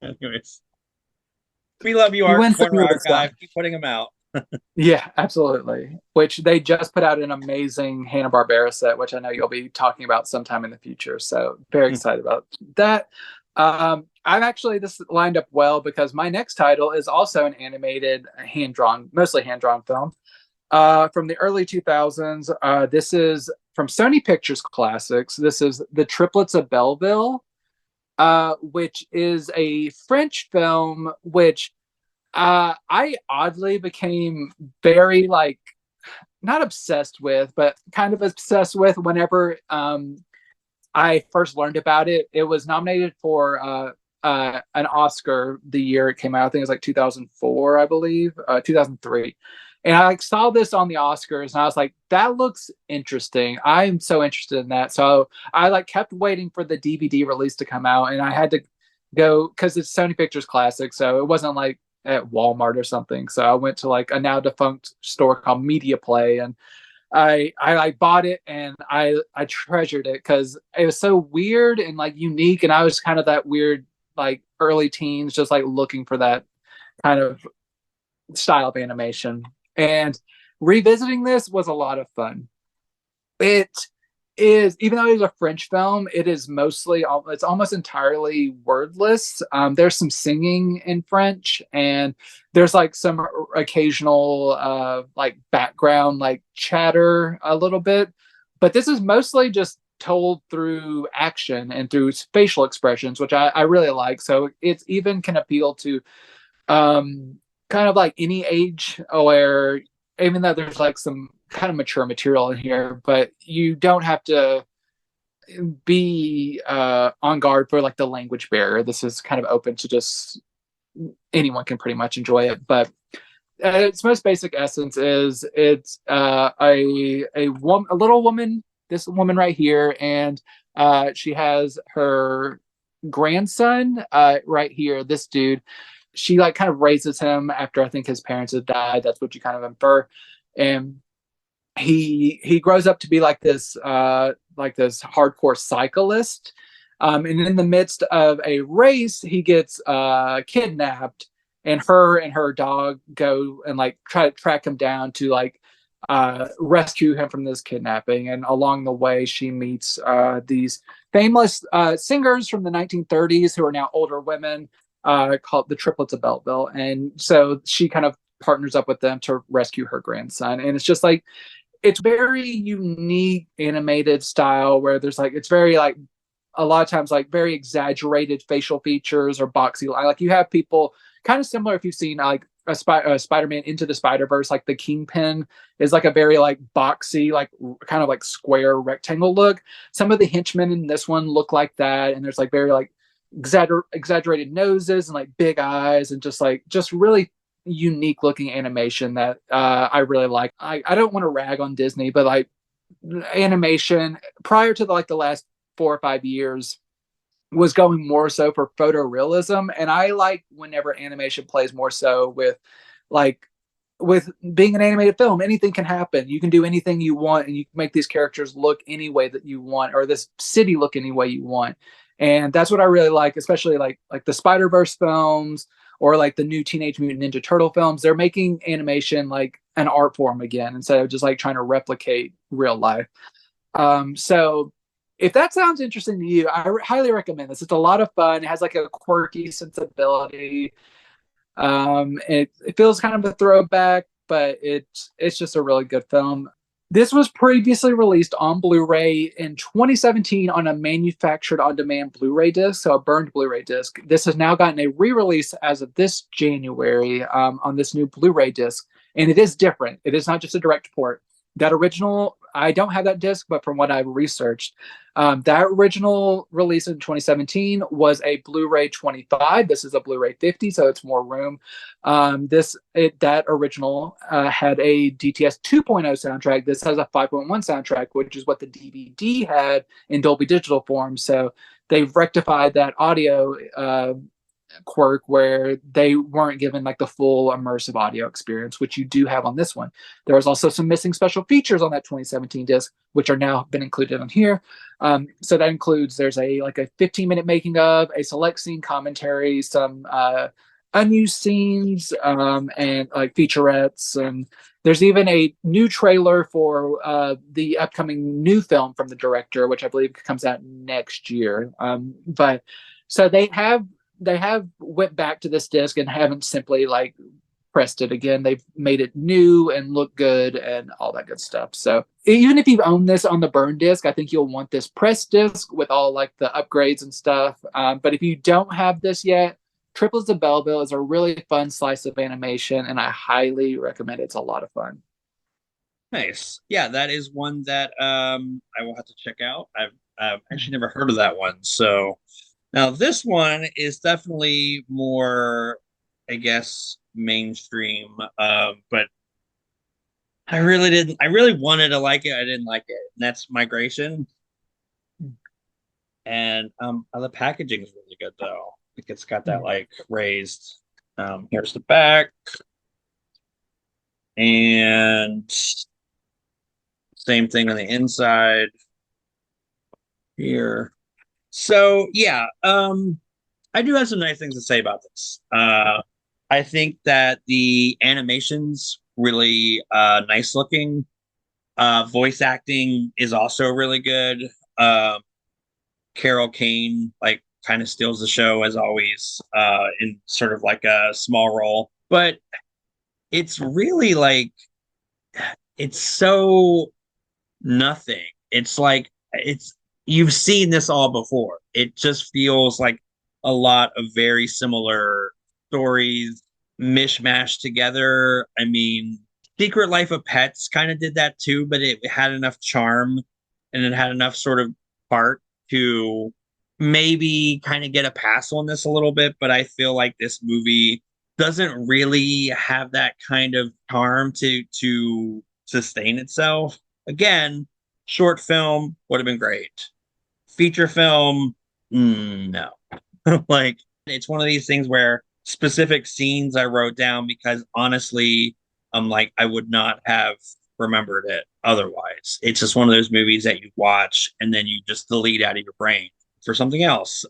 Anyways, we love you, You Art win some, Corner you lose some. Archive. Keep putting them out. Yeah, absolutely. Which they just put out an amazing Hanna-Barbera set, which I know you'll be talking about sometime in the future. So very excited about that. I've actually this lined up well because my next title is also an animated hand-drawn, mostly hand-drawn film from the early 2000s. This is from Sony Pictures Classics. This is The Triplets of Belleville, which is a French film which I oddly became very like not obsessed with, but kind of obsessed with whenever I first learned about it, it was nominated for an Oscar the year it came out. I think it was like 2004, I believe, 2003. And I like saw this on the Oscars, and I was like, "That looks interesting. I'm so interested in that." So I like kept waiting for the DVD release to come out, and I had to go because it's Sony Pictures Classic, so it wasn't like at Walmart or something. So I went to like a now defunct store called Media Play, and I like bought it, and I treasured it because it was so weird and like unique, and I was kind of that weird like early teens just like looking for that kind of style of animation. And revisiting this was a lot of fun. It is, even though it is a French film, it is mostly, it's almost entirely wordless. There's some singing in French, and there's like some occasional like background like chatter a little bit, but this is mostly just told through action and through facial expressions, which I really like. So it's even can appeal to kind of like any age, where even though there's like some kind of mature material in here, but you don't have to be on guard for like the language barrier. This is kind of open to just anyone can pretty much enjoy it. But its most basic essence is it's a little woman, this woman right here, and she has her grandson right here, this dude. She like kind of raises him after I think his parents have died. That's what you kind of infer. And he grows up to be like this hardcore cyclist. And in the midst of a race, he gets kidnapped, and her dog go and like try to track him down to like rescue him from this kidnapping. And along the way, she meets these famous singers from the 1930s who are now older women called the Triplets of Belleville. And so she kind of partners up with them to rescue her grandson. And it's just like, it's very unique animated style where there's like, it's very like, a lot of times like very exaggerated facial features or boxy. Like you have people kind of similar if you've seen like a Spider-Man Into the Spider-Verse, like the Kingpin is like a very like boxy, like kind of like square rectangle look. Some of the henchmen in this one look like that. And there's like very like exaggerated noses and like big eyes and just really unique looking animation that I really like. I don't want to rag on Disney, but like animation prior to the last 4 or 5 years was going more so for photorealism, and I like whenever animation plays more so with being an animated film. Anything can happen. You can do anything you want, and you can make these characters look any way that you want, or this city look any way you want. And that's what I really like, especially like the Spider-Verse films or like the new Teenage Mutant Ninja Turtle films. They're making animation like an art form again instead of just like trying to replicate real life. So if that sounds interesting to you, I highly recommend this. It's a lot of fun. It has like a quirky sensibility. It feels kind of a throwback, but it's just a really good film. This was previously released on Blu-ray in 2017 on a manufactured on-demand Blu-ray disc, so a burned Blu-ray disc. This has now gotten a re-release as of this January on this new Blu-ray disc, and it is different. It is not just a direct port. That original, I don't have that disc, but from what I've researched, that original release in 2017 was a Blu-ray 25. This is a Blu-ray 50, so it's more room. That original had a DTS 2.0 soundtrack. This has a 5.1 soundtrack, which is what the DVD had in Dolby Digital form. So they've rectified that audio quirk where they weren't given like the full immersive audio experience, which you do have on this one. There was also some missing special features on that 2017 disc, which are now been included on here. So that includes there's a 15-minute making of, a select scene commentary, some unused scenes, and like featurettes, and there's even a new trailer for the upcoming new film from the director, which I believe comes out next year. But so they have went back to this disc and haven't simply like pressed it again. They've made it new and look good and all that good stuff. So even if you've owned this on the burn disc, I think you'll want this press disc with all like the upgrades and stuff. But if you don't have this yet, Triplets of Belleville is a really fun slice of animation, and I highly recommend it. It's a lot of fun. Nice. Yeah, that is one that I will have to check out. I've actually never heard of that one. So now this one is definitely more, I guess, mainstream. But I really didn't. I really wanted to like it. I didn't like it. And that's Migration. And the packaging is really good though. Like it's got that like raised. Here's the back, and same thing on the inside here. So yeah, I do have some nice things to say about this. I think that the animation's really nice looking. Voice acting is also really good. Carol Kane like kind of steals the show as always, in sort of like a small role, but it's really like it's so nothing. It's like it's you've seen this all before. It just feels like a lot of very similar stories mishmashed together. I mean, Secret Life of Pets kind of did that too, but it had enough charm and it had enough sort of heart to maybe kind of get a pass on this a little bit. But I feel like this movie doesn't really have that kind of charm to sustain itself. Again, short film would have been great. Feature film, no. Like it's one of these things where specific scenes I wrote down because honestly, I'm like I would not have remembered it otherwise. It's just one of those movies that you watch and then you just delete out of your brain for something else.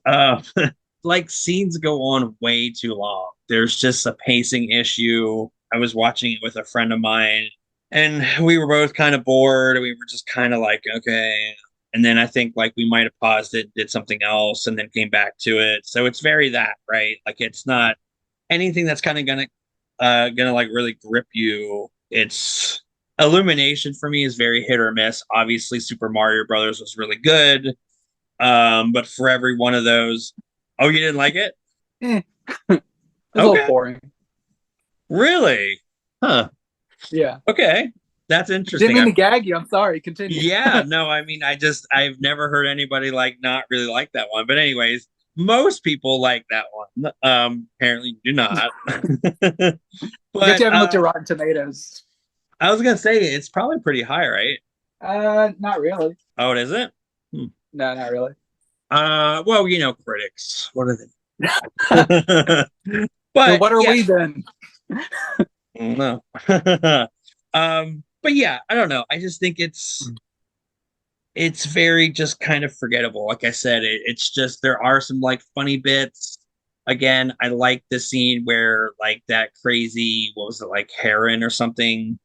Like scenes go on way too long. There's just a pacing issue. I was watching it with a friend of mine and we were both kind of bored. We were just kind of like, okay. And then I think like we might have paused it, did something else, and then came back to it. So it's very that, right? Like it's not anything that's kind of gonna like really grip you. It's Illumination for me is very hit or miss. Obviously, Super Mario Brothers was really good. But for every one of those, oh, you didn't like it? It's a little Okay. boring. Really? Huh. Yeah. Okay. That's Didn't interesting. mean to gag you. I'm sorry. Continue. Yeah, no, I mean, I've never heard anybody like not really like that one. But anyways, most people like that one. Apparently you do not. I guess But you haven't looked at Rotten Tomatoes. I was gonna say it's probably pretty high, right? Not really. Oh, it isn't? Hmm. No, not really. Well, you know, critics. What are they? Then But what are yeah, we then? no. But yeah, I don't know. I just think it's very just kind of forgettable. Like I said, it's just there are some like funny bits. Again, I like the scene where like that crazy, what was it, like heron or something,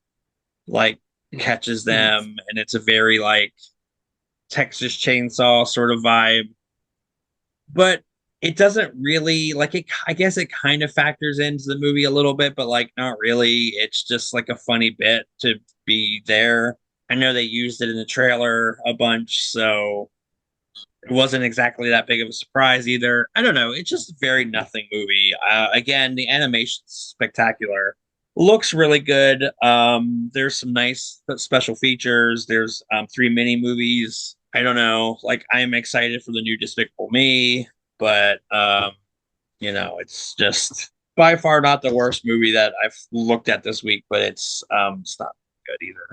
like catches them, and it's a very like Texas Chainsaw sort of vibe. But it doesn't really like it. I guess it kind of factors into the movie a little bit, but like not really. It's just like a funny bit to be there. I know they used it in the trailer a bunch, so it wasn't exactly that big of a surprise either. I don't know. It's just a very nothing movie. Again, the animation's spectacular. Looks really good. There's some nice special features. There's three mini movies. I don't know. Like I'm excited for the new Despicable Me, but it's just by far not the worst movie that I've looked at this week, but it's not good either.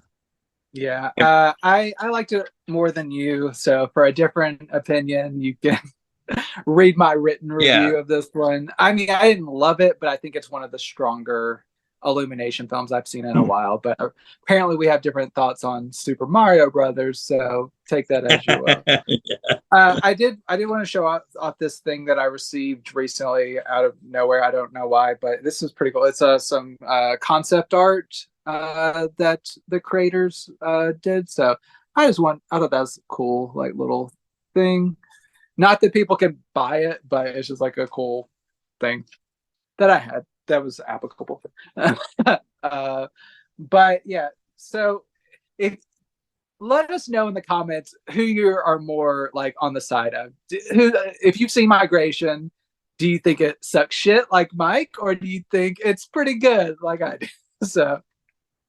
Yeah, I liked it more than you. So for a different opinion, you can read my written Yeah. review of this one. I mean, I didn't love it, but I think it's one of the stronger Illumination films I've seen in a while. But apparently, we have different thoughts on Super Mario Brothers. So take that as you will. Yeah. I did want to show off this thing that I received recently out of nowhere. I don't know why, but this is pretty cool. It's some concept art that the creators did. So I thought that was cool, like little thing. Not that people can buy it, but it's just like a cool thing that I had that was applicable. But yeah, so if let us know in the comments who you are more like on the side of. If you've seen Migration, do you think it sucks shit like Mike, or do you think it's pretty good like I do? So,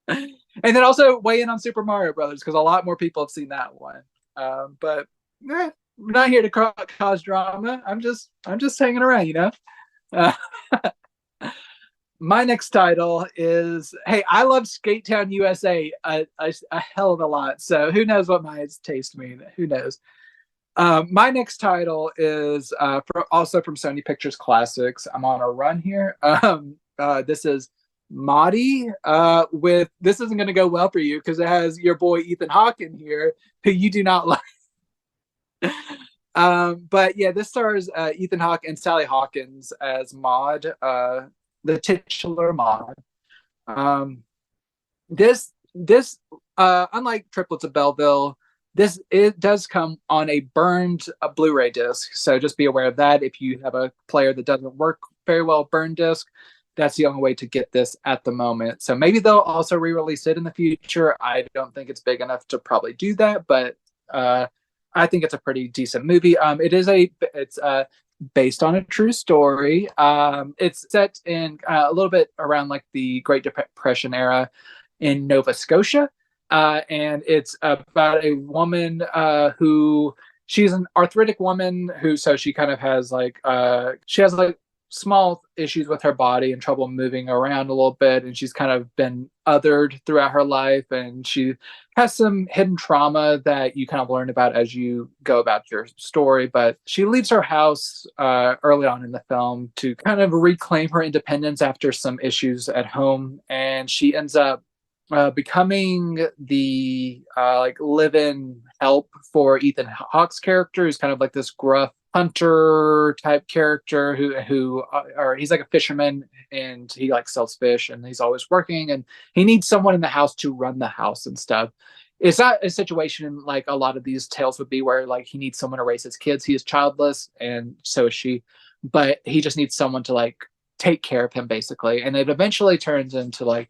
and then also weigh in on Super Mario Brothers because a lot more people have seen that one. But I'm not here to cause drama. I'm just hanging around, you know. Uh, my next title is, hey, I love Skatetown, USA a hell of a lot. So who knows what my taste mean? Who knows? My next title is also from Sony Pictures Classics. I'm on a run here. This is Maudie. With this isn't going to go well for you because it has your boy Ethan Hawke in here, who you do not like. But yeah, this stars Ethan Hawke and Sally Hawkins as Maud, the titular Maud. Um, this unlike Triplets of Belleville, this it does come on a burned Blu-ray disc. So just be aware of that. If you have a player that doesn't work very well burned disc, that's the only way to get this at the moment. So maybe they'll also re-release it in the future. I don't think it's big enough to probably do that, but I think it's a pretty decent movie. It's based on a true story. It's set in a little bit around like the Great Depression era in Nova Scotia. And it's about a woman who she's an arthritic woman who so she kind of has she has like small issues with her body and trouble moving around a little bit, and she's kind of been othered throughout her life, and she has some hidden trauma that you kind of learn about as you go about your story. But she leaves her house early on in the film to kind of reclaim her independence after some issues at home, and she ends up becoming the like live-in help for Ethan Hawke's character, who's kind of like this gruff hunter type character who or he's like a fisherman and he like sells fish and he's always working and he needs someone in the house to run the house and stuff. It's not a situation like a lot of these tales would be where like he needs someone to raise his kids. He is childless and so is she, but he just needs someone to like take care of him basically. And it eventually turns into like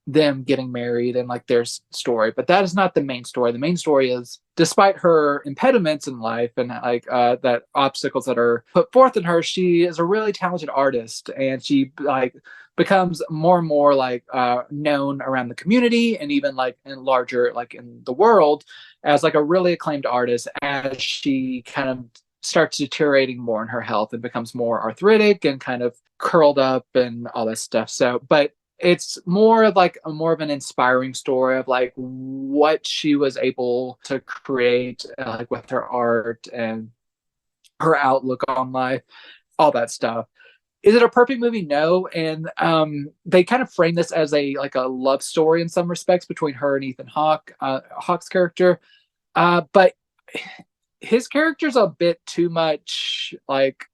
them getting married and like their story, but that is not the main story. The main story is despite her impediments in life and like that obstacles that are put forth in her, she is a really talented artist and she like becomes more and more like known around the community and even like in larger like in the world as like a really acclaimed artist as she kind of starts deteriorating more in her health and becomes more arthritic and kind of curled up and all that stuff. So but it's more of like more of an inspiring story of like what she was able to create like with her art and her outlook on life, all that stuff. Is it a perfect movie? No. And they kind of frame this as a like a love story in some respects between her and Ethan Hawke, Hawke's character. But his character's a bit too much like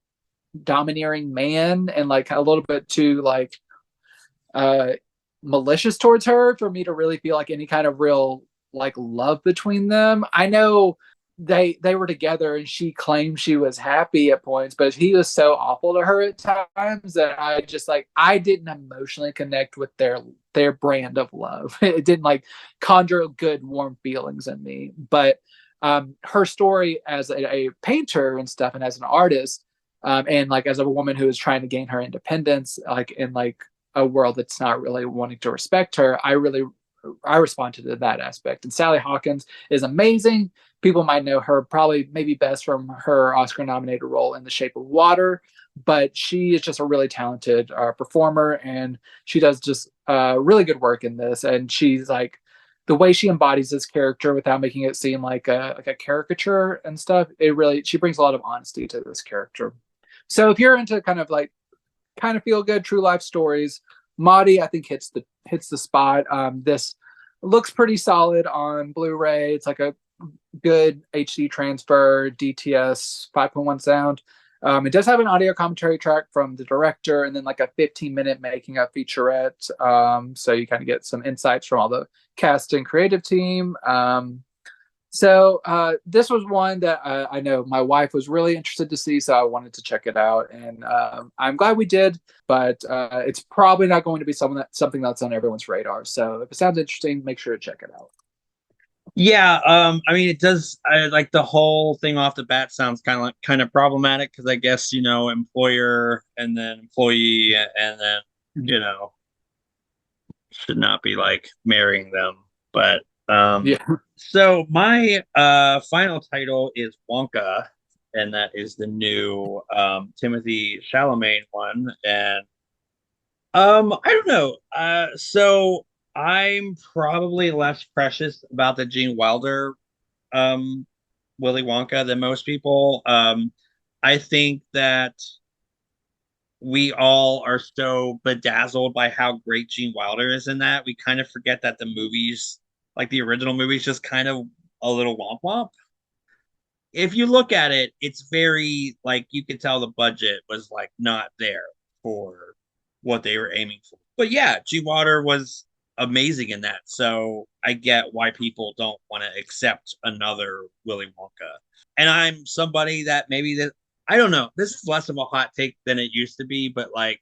domineering man and like a little bit too like malicious towards her for me to really feel like any kind of real like love between them. I know they were together and she claimed she was happy at points, but he was so awful to her at times that I just like I didn't emotionally connect with their brand of love. It didn't like conjure good warm feelings in me. But her story as a painter and stuff and as an artist and like as a woman who is trying to gain her independence like in like a world that's not really wanting to respect her, I responded to that aspect. And Sally Hawkins is amazing. People might know her probably maybe best from her Oscar nominated role in The Shape of Water, but she is just a really talented performer and she does just really good work in this. And she's like the way she embodies this character without making it seem like a caricature and stuff. She brings a lot of honesty to this character. So if you're into kind of feel good true life stories, Maudie I think hits the spot. This looks pretty solid on Blu-ray. It's like a good HD transfer, DTS 5.1 sound. It does have an audio commentary track from the director and then like a 15-minute making of featurette. So you kind of get some insights from all the cast and creative team. So this was one that I know my wife was really interested to see, so I wanted to check it out, and I'm glad we did. But it's probably not going to be something that's on everyone's radar. So if it sounds interesting, make sure to check it out. Yeah, I mean, it does. Like the whole thing off the bat sounds kind of problematic because I guess employer and then employee and then should not be like marrying them. But Um, Yeah. so my final title is Wonka, and that is the new Timothy Chalamet one. And I don't know. So I'm probably less precious about the Gene Wilder um Willy Wonka than most people. I think that we all are so bedazzled by how great Gene Wilder is in that we kind of forget that the movies, like the original movies, just kind of a little womp womp. If you look at it, it's very like you could tell the budget was like not there for what they were aiming for. But yeah, Gene Wilder was amazing in that. So I get why people don't want to accept another Willy Wonka. And I'm somebody that maybe that I don't know. This is less of a hot take than it used to be, but like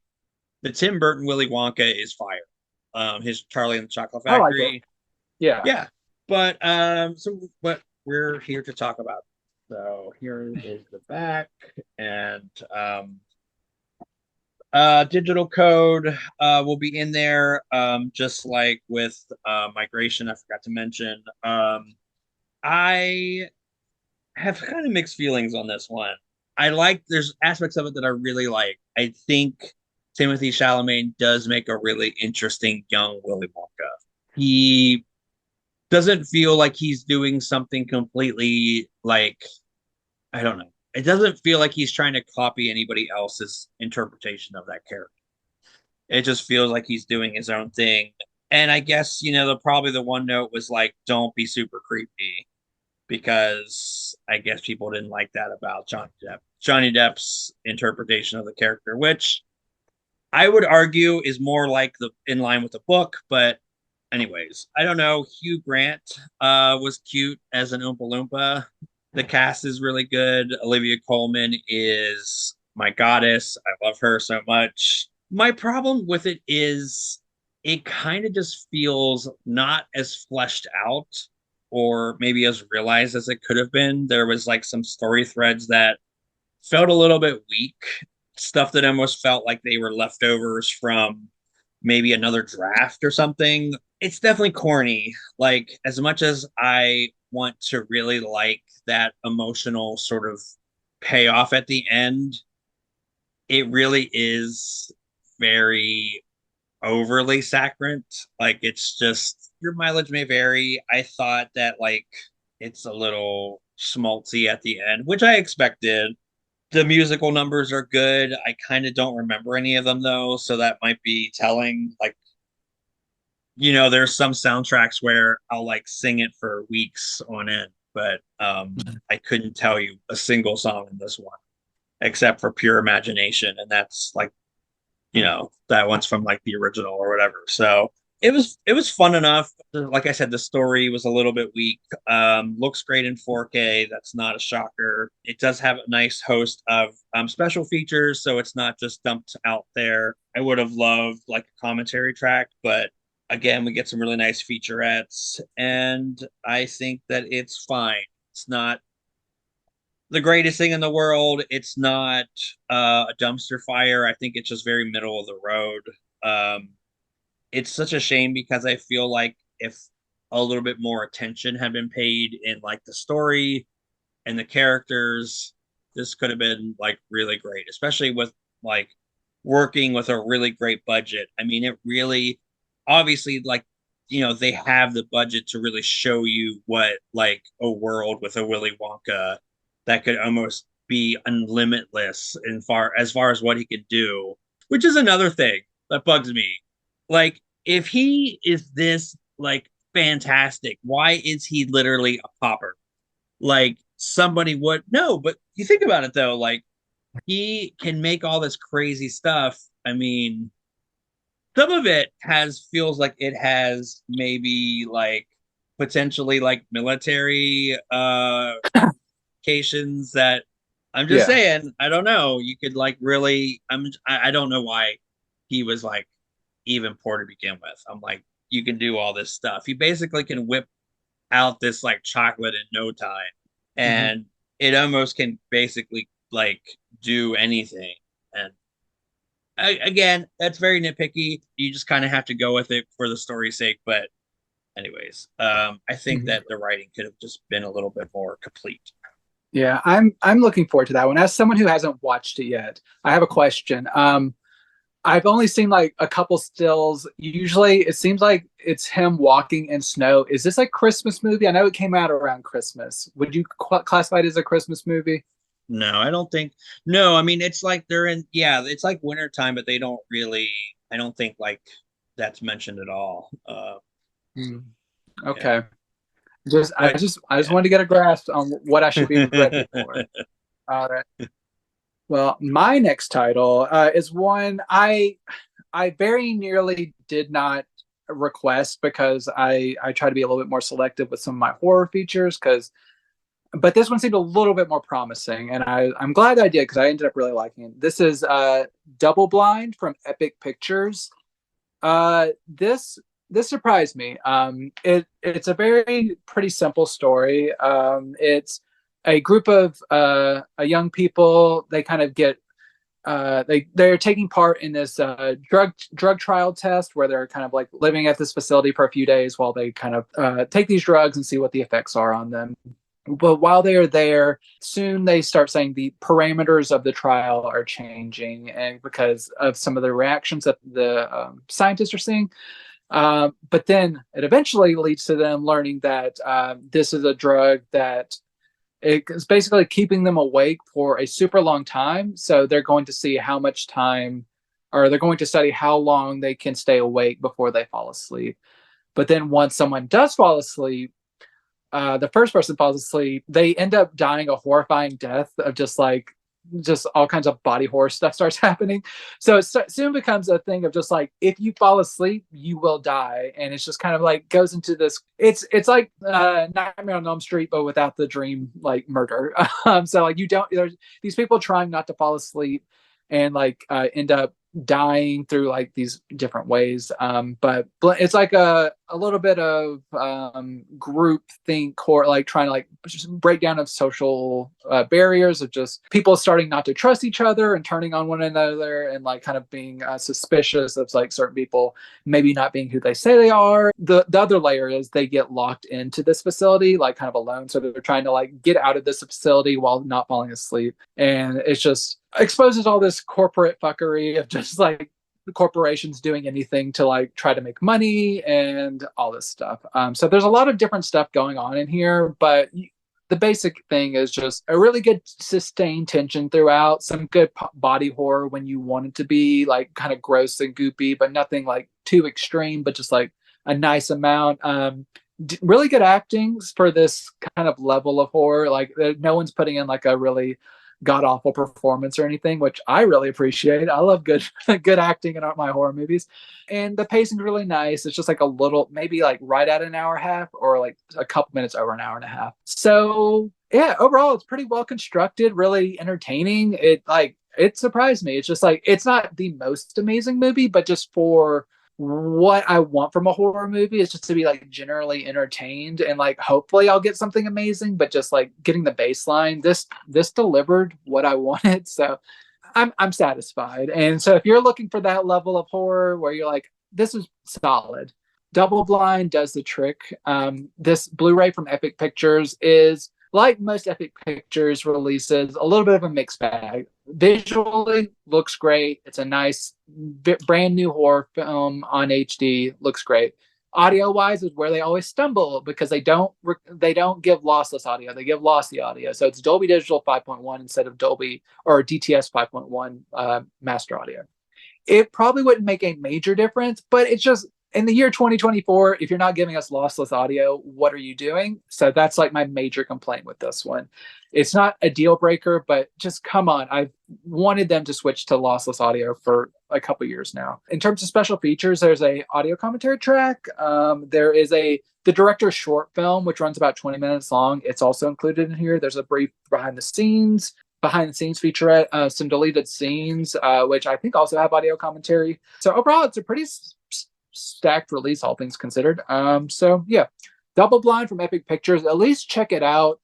the Tim Burton Willy Wonka is fire. His Charlie and the Chocolate I like it. Factory. Yeah. Yeah. But we're here to talk about. So here is the back and digital code will be in there just like with migration I forgot to mention. I have kind of mixed feelings on this one. I like there's aspects of it that I really like. I think Timothy Chalamet does make a really interesting young Willy Wonka. He doesn't feel like he's doing something completely like I don't know. It doesn't feel like he's trying to copy anybody else's interpretation of that character. It just feels like he's doing his own thing. And I guess, probably the one note was like, don't be super creepy because I guess people didn't like that about Johnny Depp. Johnny Depp's interpretation of the character, which I would argue is more like the in line with the book, but anyways, I don't know. Hugh Grant was cute as an Oompa Loompa. The cast is really good. Olivia Colman is my goddess. I love her so much. My problem with it is it kind of just feels not as fleshed out or maybe as realized as it could have been. There was like some story threads that felt a little bit weak, stuff that almost felt like they were leftovers from maybe another draft or something. It's definitely corny. Like, as much as I want to really like that emotional sort of payoff at the end, it really is very overly saccharine. Like, it's just your mileage may vary. I thought that, like, it's a little schmaltzy at the end, which I expected. The musical numbers are good. I kind of don't remember any of them though, so that might be telling. Like, there's some soundtracks where I'll like sing it for weeks on end, but I couldn't tell you a single song in this one except for Pure Imagination, and that's like that one's from like the original or whatever. So it was fun enough. Like I said, the story was a little bit weak. Looks great in 4K. That's not a shocker. It does have a nice host of special features, so it's not just dumped out there. I would have loved like a commentary track, but again, we get some really nice featurettes, and I think that it's fine. It's not the greatest thing in the world. It's not a dumpster fire. I think it's just very middle of the road. Um, it's such a shame because I feel like if a little bit more attention had been paid in like the story and the characters, this could have been like really great, especially with like working with a really great budget. I mean, it really obviously like they have the budget to really show you what like a world with a Willy Wonka that could almost be unlimitless in far as what he could do, which is another thing that bugs me. Like if he is this like fantastic, why is he literally a pauper? Like somebody would no, but you think about it though, like he can make all this crazy stuff. I mean, some of it has feels like it has maybe like potentially like military applications that I'm just Yeah. saying, I don't know. You could like really I don't know why he was like even poor to begin with. I'm like, you can do all this stuff. You basically can whip out this like chocolate in no time. Hmm. And it almost can basically like do anything. And again, that's very nitpicky. You just kind of have to go with it for the story's sake. But anyways, I think Mhm. that the writing could have just been a little bit more complete. Yeah, I'm looking forward to that one. As someone who hasn't watched it yet, I have a question. I've only seen like a couple stills. Usually, it seems like it's him walking in snow. Is this a Christmas movie? I know it came out around Christmas. Would you classify it as a Christmas movie? No, I don't think. No, I mean it's like they're in. Yeah, it's like wintertime, but they don't really. I don't think like that's mentioned at all. Hmm. Yeah, Okay. Just I but just I just yeah. wanted to get a grasp on what I should be ready for. All right. Well, my next title is one I very nearly did not request because I try to be a little bit more selective with some of my horror features because but this one seemed a little bit more promising and I'm glad I did because I ended up really liking it. This is Double Blind from Epic Pictures. This surprised me. It's a very pretty simple story. It's a group of a young people. They kind of get they're taking part in this drug trial test where they're kind of like living at this facility for a few days while they kind of take these drugs and see what the effects are on them. But while they are there, soon they start saying the parameters of the trial are changing, and because of some of the reactions that the scientists are seeing. But then it eventually leads to them learning that this is a drug that it's basically keeping them awake for a super long time. So they're going to see how much time, or they're going to study how long they can stay awake before they fall asleep. But then once someone does fall asleep, the first person falls asleep, they end up dying a horrifying death of just all kinds of body horror stuff starts happening. So it soon becomes a thing of just like if you fall asleep, you will die, and it's just kind of like goes into this. It's like Nightmare on Elm Street, but without the dream like murder. So like you don't. There's these people trying not to fall asleep, and like end up dying through like these different ways. But it's like a little bit of group think or like trying to like just break down of social barriers of just people starting not to trust each other and turning on one another and like kind of being suspicious of like certain people maybe not being who they say they are. The other layer is they get locked into this facility like kind of alone, so they're trying to like get out of this facility while not falling asleep, and it's just exposes all this corporate fuckery of just like corporations doing anything to like try to make money and all this stuff. So there's a lot of different stuff going on in here, but the basic thing is just a really good sustained tension throughout, some good body horror when you want it to be like kind of gross and goopy, but nothing like too extreme, but just like a nice amount. Really good acting for this kind of level of horror. Like no one's putting in like a really god awful performance or anything, which I really appreciate. I love good good acting in my horror movies, and the pacing's really nice. It's just like a little, maybe like right at an hour and a half, or like a couple minutes over an hour and a half. So yeah, overall it's pretty well constructed, really entertaining. It surprised me. It's just like it's not the most amazing movie, but just for what I want from a horror movie is just to be like generally entertained and like hopefully I'll get something amazing, but just like getting the baseline. This delivered what I wanted. So I'm satisfied. And so if you're looking for that level of horror where you're like, this is solid, Double Blind does the trick. This Blu-ray from Epic Pictures is like most Epic Pictures releases, a little bit of a mixed bag. Visually looks great. It's a nice brand new horror film on HD. Looks great. Audio wise is where they always stumble because they don't give lossless audio. They give lossy audio. So it's Dolby Digital 5.1 instead of Dolby or DTS 5.1 master audio. It probably wouldn't make a major difference, but it's just in the year 2024, if you're not giving us lossless audio, what are you doing? So that's like my major complaint with this one. It's not a deal breaker, but just come on. I've wanted them to switch to lossless audio for a couple years now. In terms of special features, there's a audio commentary track. There is the director's short film, which runs about 20 minutes long. It's also included in here. There's a brief behind the scenes featurette, some deleted scenes, which I think also have audio commentary. So overall, it's a pretty stacked release, all things considered. So yeah, Double Blind from Epic Pictures. At least check it out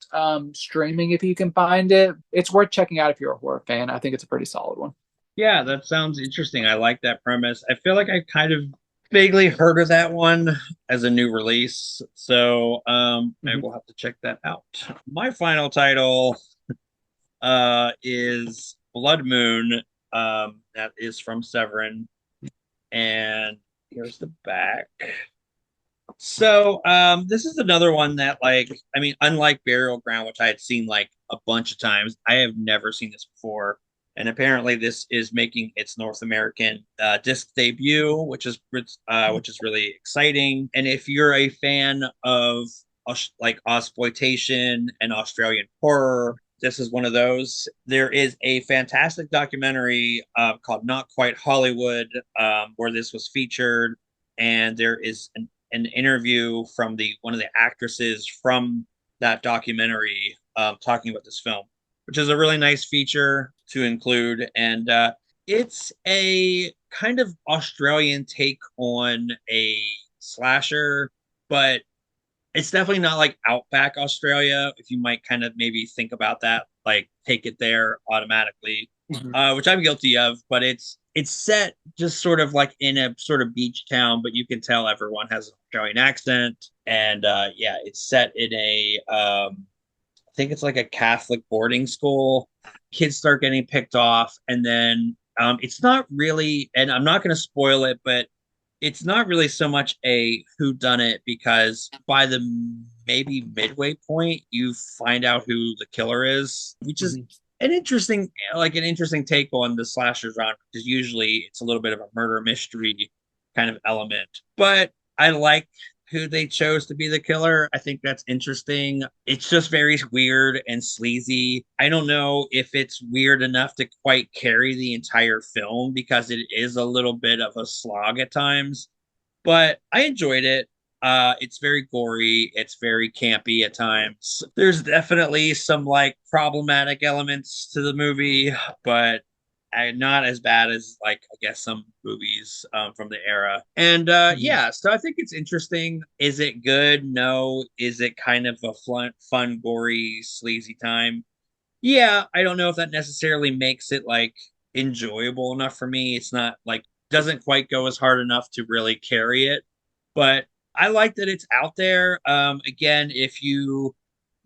streaming if you can find it. It's worth checking out if you're a horror fan. I think it's a pretty solid one. Yeah, that sounds interesting. I like that premise. I feel like I kind of vaguely heard of that one as a new release, so I Mhm. will have to check that out. My final title is Bloodmoon. That is from Severin, and here's the back. So this is another one that, like, I mean, unlike Burial Ground, which I had seen like a bunch of times, I have never seen this before. And apparently this is making its North American disc debut, which is really exciting. And if you're a fan of like exploitation and Australian horror, this is one of those. There is a fantastic documentary called Not Quite Hollywood, where this was featured, and there is an interview from the one of the actresses from that documentary talking about this film, which is a really nice feature to include. And it's a kind of Australian take on a slasher, but it's definitely not like outback Australia. If you might kind of maybe think about that, like take it there automatically, Mhm. which I'm guilty of. But it's set just sort of like in a sort of beach town, but you can tell everyone has an Australian accent, and yeah, it's set in a I think it's like a Catholic boarding school. Kids start getting picked off, and then it's not really, and I'm not going to spoil it, but it's not really so much a who done it, because by the maybe midway point you find out who the killer is, which is Mhm. an interesting take on the slasher genre, because usually it's a little bit of a murder mystery kind of element. But I like who they chose to be the killer. I think that's interesting. It's just very weird and sleazy. I don't know if it's weird enough to quite carry the entire film, because it is a little bit of a slog at times, but I enjoyed it. It's very gory. It's very campy at times. There's definitely some like problematic elements to the movie, but not as bad as, like, I guess some movies from the era. And Mhm. yeah, so I think it's interesting. Is it good? No. Is it kind of a fun, gory, sleazy time? Yeah, I don't know if that necessarily makes it like enjoyable enough for me. It's not like, doesn't quite go as hard enough to really carry it, but I like that it's out there. Again, if you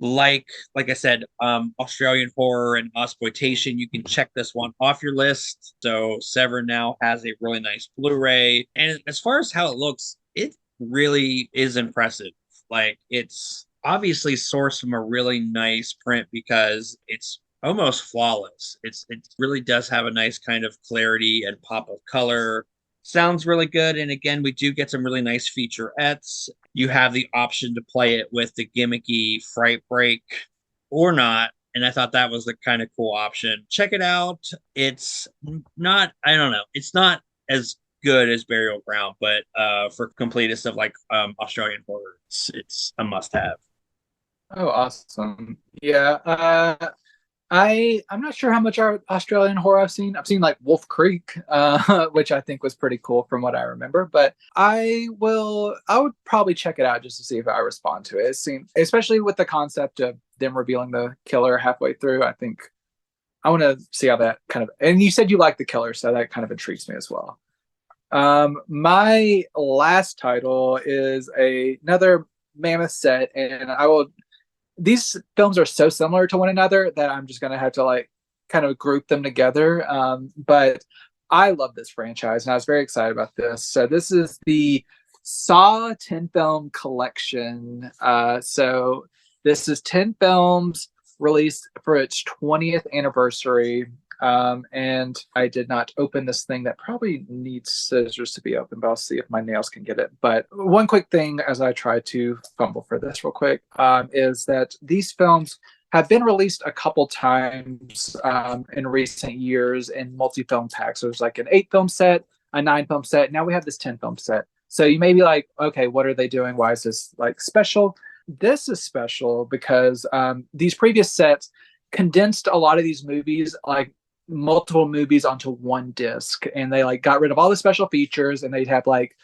like I said, Australian horror and exploitation, you can check this one off your list. So Sever now has a really nice Blu-ray, and as far as how it looks, it really is impressive. Like, it's obviously sourced from a really nice print, because it's almost flawless. It really does have a nice kind of clarity and pop of color. Sounds really good. And again, we do get some really nice featurettes. You have the option to play it with the gimmicky Fright Break or not. And I thought that was the kind of cool option. Check it out. It's not, I don't know, it's not as good as Burial Ground, but for completists of like Australian horror, it's a must have. Oh, awesome. Yeah. I'm not sure how much Australian horror I've seen. I've seen like Wolf Creek, which I think was pretty cool from what I remember. But I would probably check it out just to see if I respond to it. It seems, especially with the concept of them revealing the killer halfway through. I think I want to see how that kind of. And you said you like the killer, so that kind of intrigues me as well. My last title is another mammoth set, and I will these films are so similar to one another that I'm just gonna have to like kind of group them together. But I love this franchise, and I was very excited about this. So this is the Saw 10 film collection. So this is 10 films released for its 20th anniversary. And I did not open this thing that probably needs scissors to be open, but I'll see if my nails can get it. But one quick thing as I try to fumble for this real quick is that these films have been released a couple times in recent years in multi-film packs. So there's like an 8 film set, a 9 film set. Now we have this 10 film set. So you may be like, okay, what are they doing? Why is this like special? This is special because these previous sets condensed a lot of these movies, like multiple movies onto one disc, and they like got rid of all the special features, and they'd have like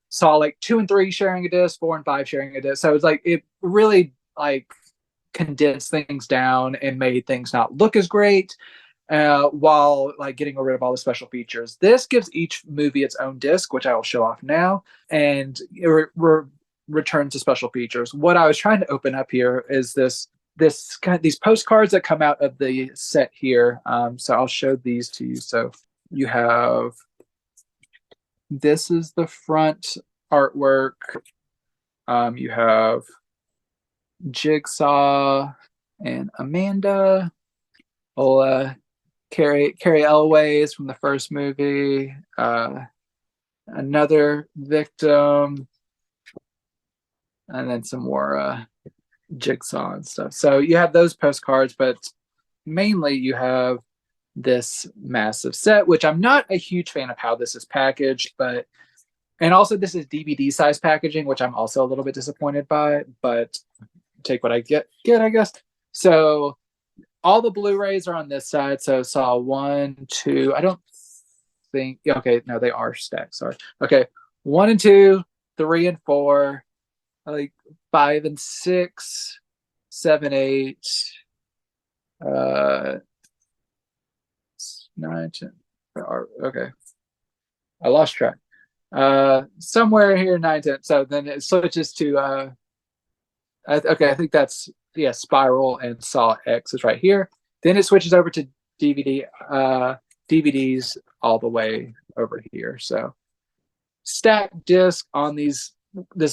Saw like 2 and 3 sharing a disc, 4 and 5 sharing a disc. So it's like it really like condensed things down and made things not look as great. while like getting rid of all the special features. This gives each movie its own disc, which I will show off now, and it returns to special features. What I was trying to open up here is this kind of these postcards that come out of the set here. So I'll show these to you. So you have, this is the front artwork. You have Jigsaw and Amanda. Carrie Elways from the first movie. Another victim. And then some more Jigsaw and stuff. So you have those postcards, but mainly you have this massive set, which I'm not a huge fan of how this is packaged, and also this is DVD size packaging, which I'm also a little bit disappointed by, but take what I get, I guess. So all the Blu-rays are on this side. So Saw 1, 2, I don't think, okay, no, they are stacked, sorry. Okay, 1 and 2, 3 and 4, like 5 and 6, 7, 8, 9, 10. Okay, I lost track. Somewhere here 9, 10. So then it switches to okay, I think that's Spiral and Saw X is right here. Then it switches over to DVDs all the way over here. So stacked disc on this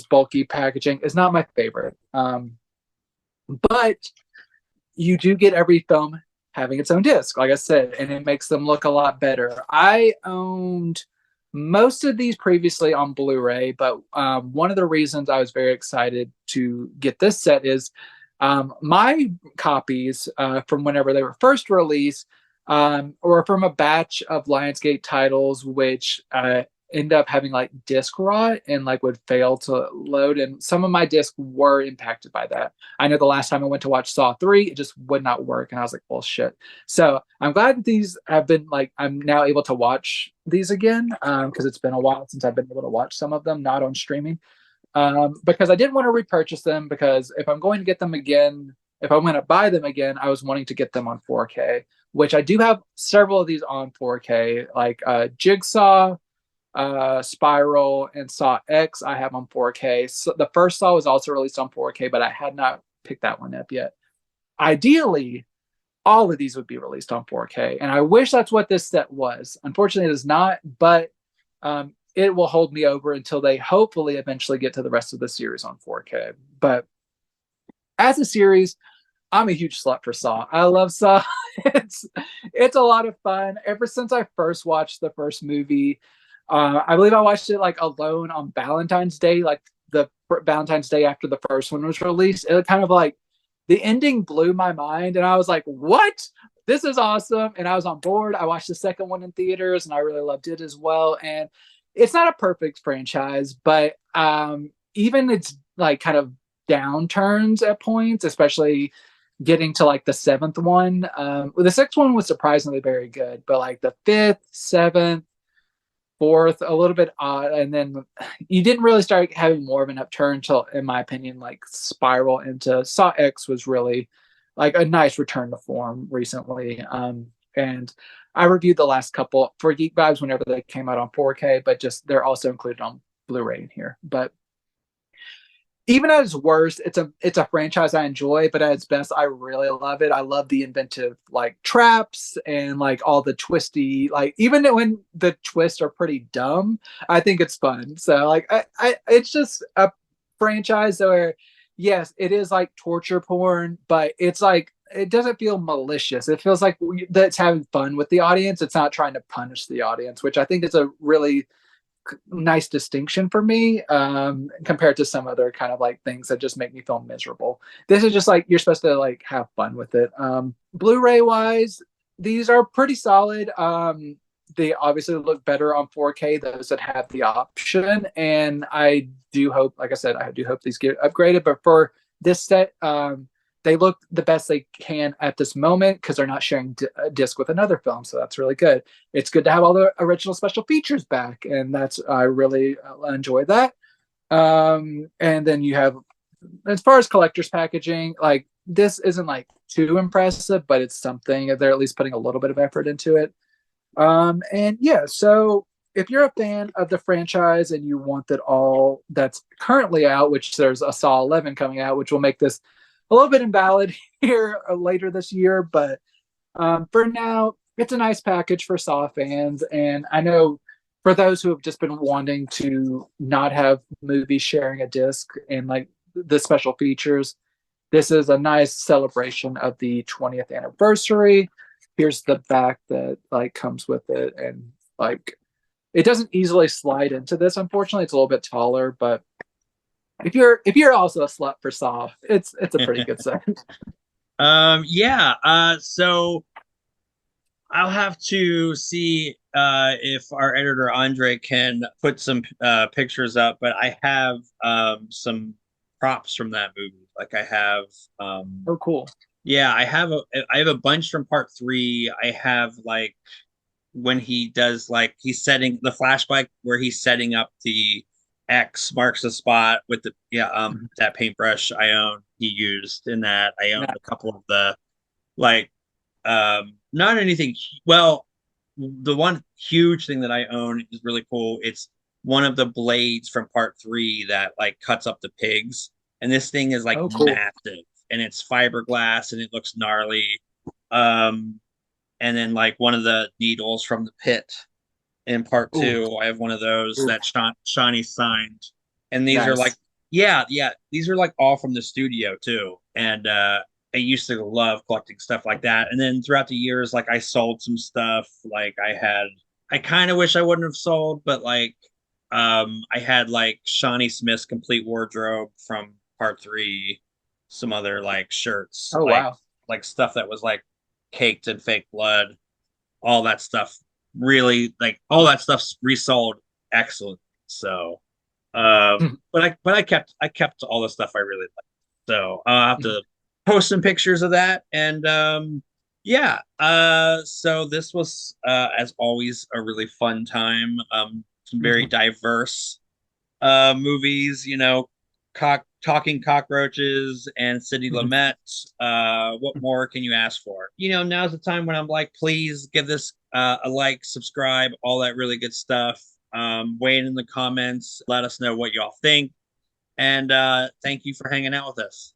bulky packaging is not my favorite. But you do get every film having its own disc, like I said, and it makes them look a lot better. I owned most of these previously on Blu-ray, but one of the reasons I was very excited to get this set is my copies from whenever they were first released or from a batch of Lionsgate titles, which end up having like disc rot and like would fail to load, and some of my discs were impacted by that. I know the last time I went to watch Saw 3, it just would not work, and I was like, well, shit. So I'm glad that these have been like, I'm now able to watch these again, because it's been a while since I've been able to watch some of them not on streaming, because I didn't want to repurchase them, because if I'm going to get them again, if I'm going to buy them again, I was wanting to get them on 4K, which I do have several of these on 4K, like Jigsaw, Spiral, and Saw X I have on 4K. So the first Saw was also released on 4K, but I had not picked that one up yet. Ideally, all of these would be released on 4K, and I wish that's what this set was. Unfortunately, it is not, but it will hold me over until they hopefully eventually get to the rest of the series on 4K. But as a series, I'm a huge slut for Saw. I love Saw. It's a lot of fun. Ever since I first watched the first movie, I believe I watched it like alone on Valentine's Day, like the Valentine's Day after the first one was released. It kind of like, the ending blew my mind, and I was like, what? This is awesome. And I was on board. I watched the second one in theaters, and I really loved it as well. And it's not a perfect franchise, but even its like kind of downturns at points, especially getting to like the seventh one. The sixth one was surprisingly very good, but like the fifth, seventh, fourth, a little bit odd, and then you didn't really start having more of an upturn until, in my opinion, like Spiral into Saw X was really like a nice return to form recently. And I reviewed the last couple for Geek Vibes whenever they came out on 4K, but just they're also included on Blu-ray in here. But even at its worst, it's a franchise I enjoy, but at its best, I really love it. I love the inventive like traps and like all the twisty, like even when the twists are pretty dumb, I think it's fun. So like it's just a franchise where, yes, it is like torture porn, but it's like, it doesn't feel malicious. It feels like that's having fun with the audience. It's not trying to punish the audience, which I think is a really nice distinction for me, compared to some other kind of like things that just make me feel miserable. This is just like, you're supposed to like have fun with it. Blu-ray wise, these are pretty solid. They obviously look better on 4K, those that have the option, and I do hope, like I said, I do hope these get upgraded. But for this set, they look the best they can at this moment, because they're not sharing a disc with another film, so that's really good. It's good to have all the original special features back, and I really enjoy that. And then you have, as far as collector's packaging, like this isn't like too impressive, but it's something. They're at least putting a little bit of effort into it. And yeah, so if you're a fan of the franchise and you want it all that's currently out, which there's a Saw 11 coming out, which will make this a little bit invalid here later this year, but for now, it's a nice package for Saw fans. And I know for those who have just been wanting to not have movies sharing a disc and like the special features, this is a nice celebration of the 20th anniversary. Here's the back that like comes with it, and like it doesn't easily slide into this. Unfortunately, it's a little bit taller, but if you're also a slut for Saw, it's a pretty good set. Yeah. So I'll have to see if our editor Andre can put some pictures up, but I have some props from that movie. Like I have Oh, cool. yeah, I have a bunch from part three. I have like when he does like he's setting the flashback where he's setting up the X marks the spot with the that paintbrush I own he used in that. I own Nice. a couple of the like not anything well the one huge thing that I own is really cool. It's one of the blades from part three that like cuts up the pigs. And this thing is like Oh, cool. massive and it's fiberglass and it looks gnarly. Um, and then like one of the needles from the pit in part Ooh, two, I have one of those ooh, that Shawnee signed. And these are like, nice. yeah, these are like all from the studio too. And I used to love collecting stuff like that. And then throughout the years, like I sold some stuff. Like I kind of wish I wouldn't have sold, but like I had like Shawnee Smith's complete wardrobe from part three, some other like shirts, Oh, wow. like stuff that was like caked in fake blood, all that stuff. Really, like all that stuff's resold excellent. So, but I kept all the stuff I really liked. So I'll have to post some pictures of that. And yeah, so this was as always a really fun time. Some very diverse movies, you know, talking cockroaches and Sidney Lumet. What more can you ask for? You know, now's the time when I'm like, please give this a like, subscribe, all that really good stuff. Weigh in the comments, let us know what y'all think, and thank you for hanging out with us.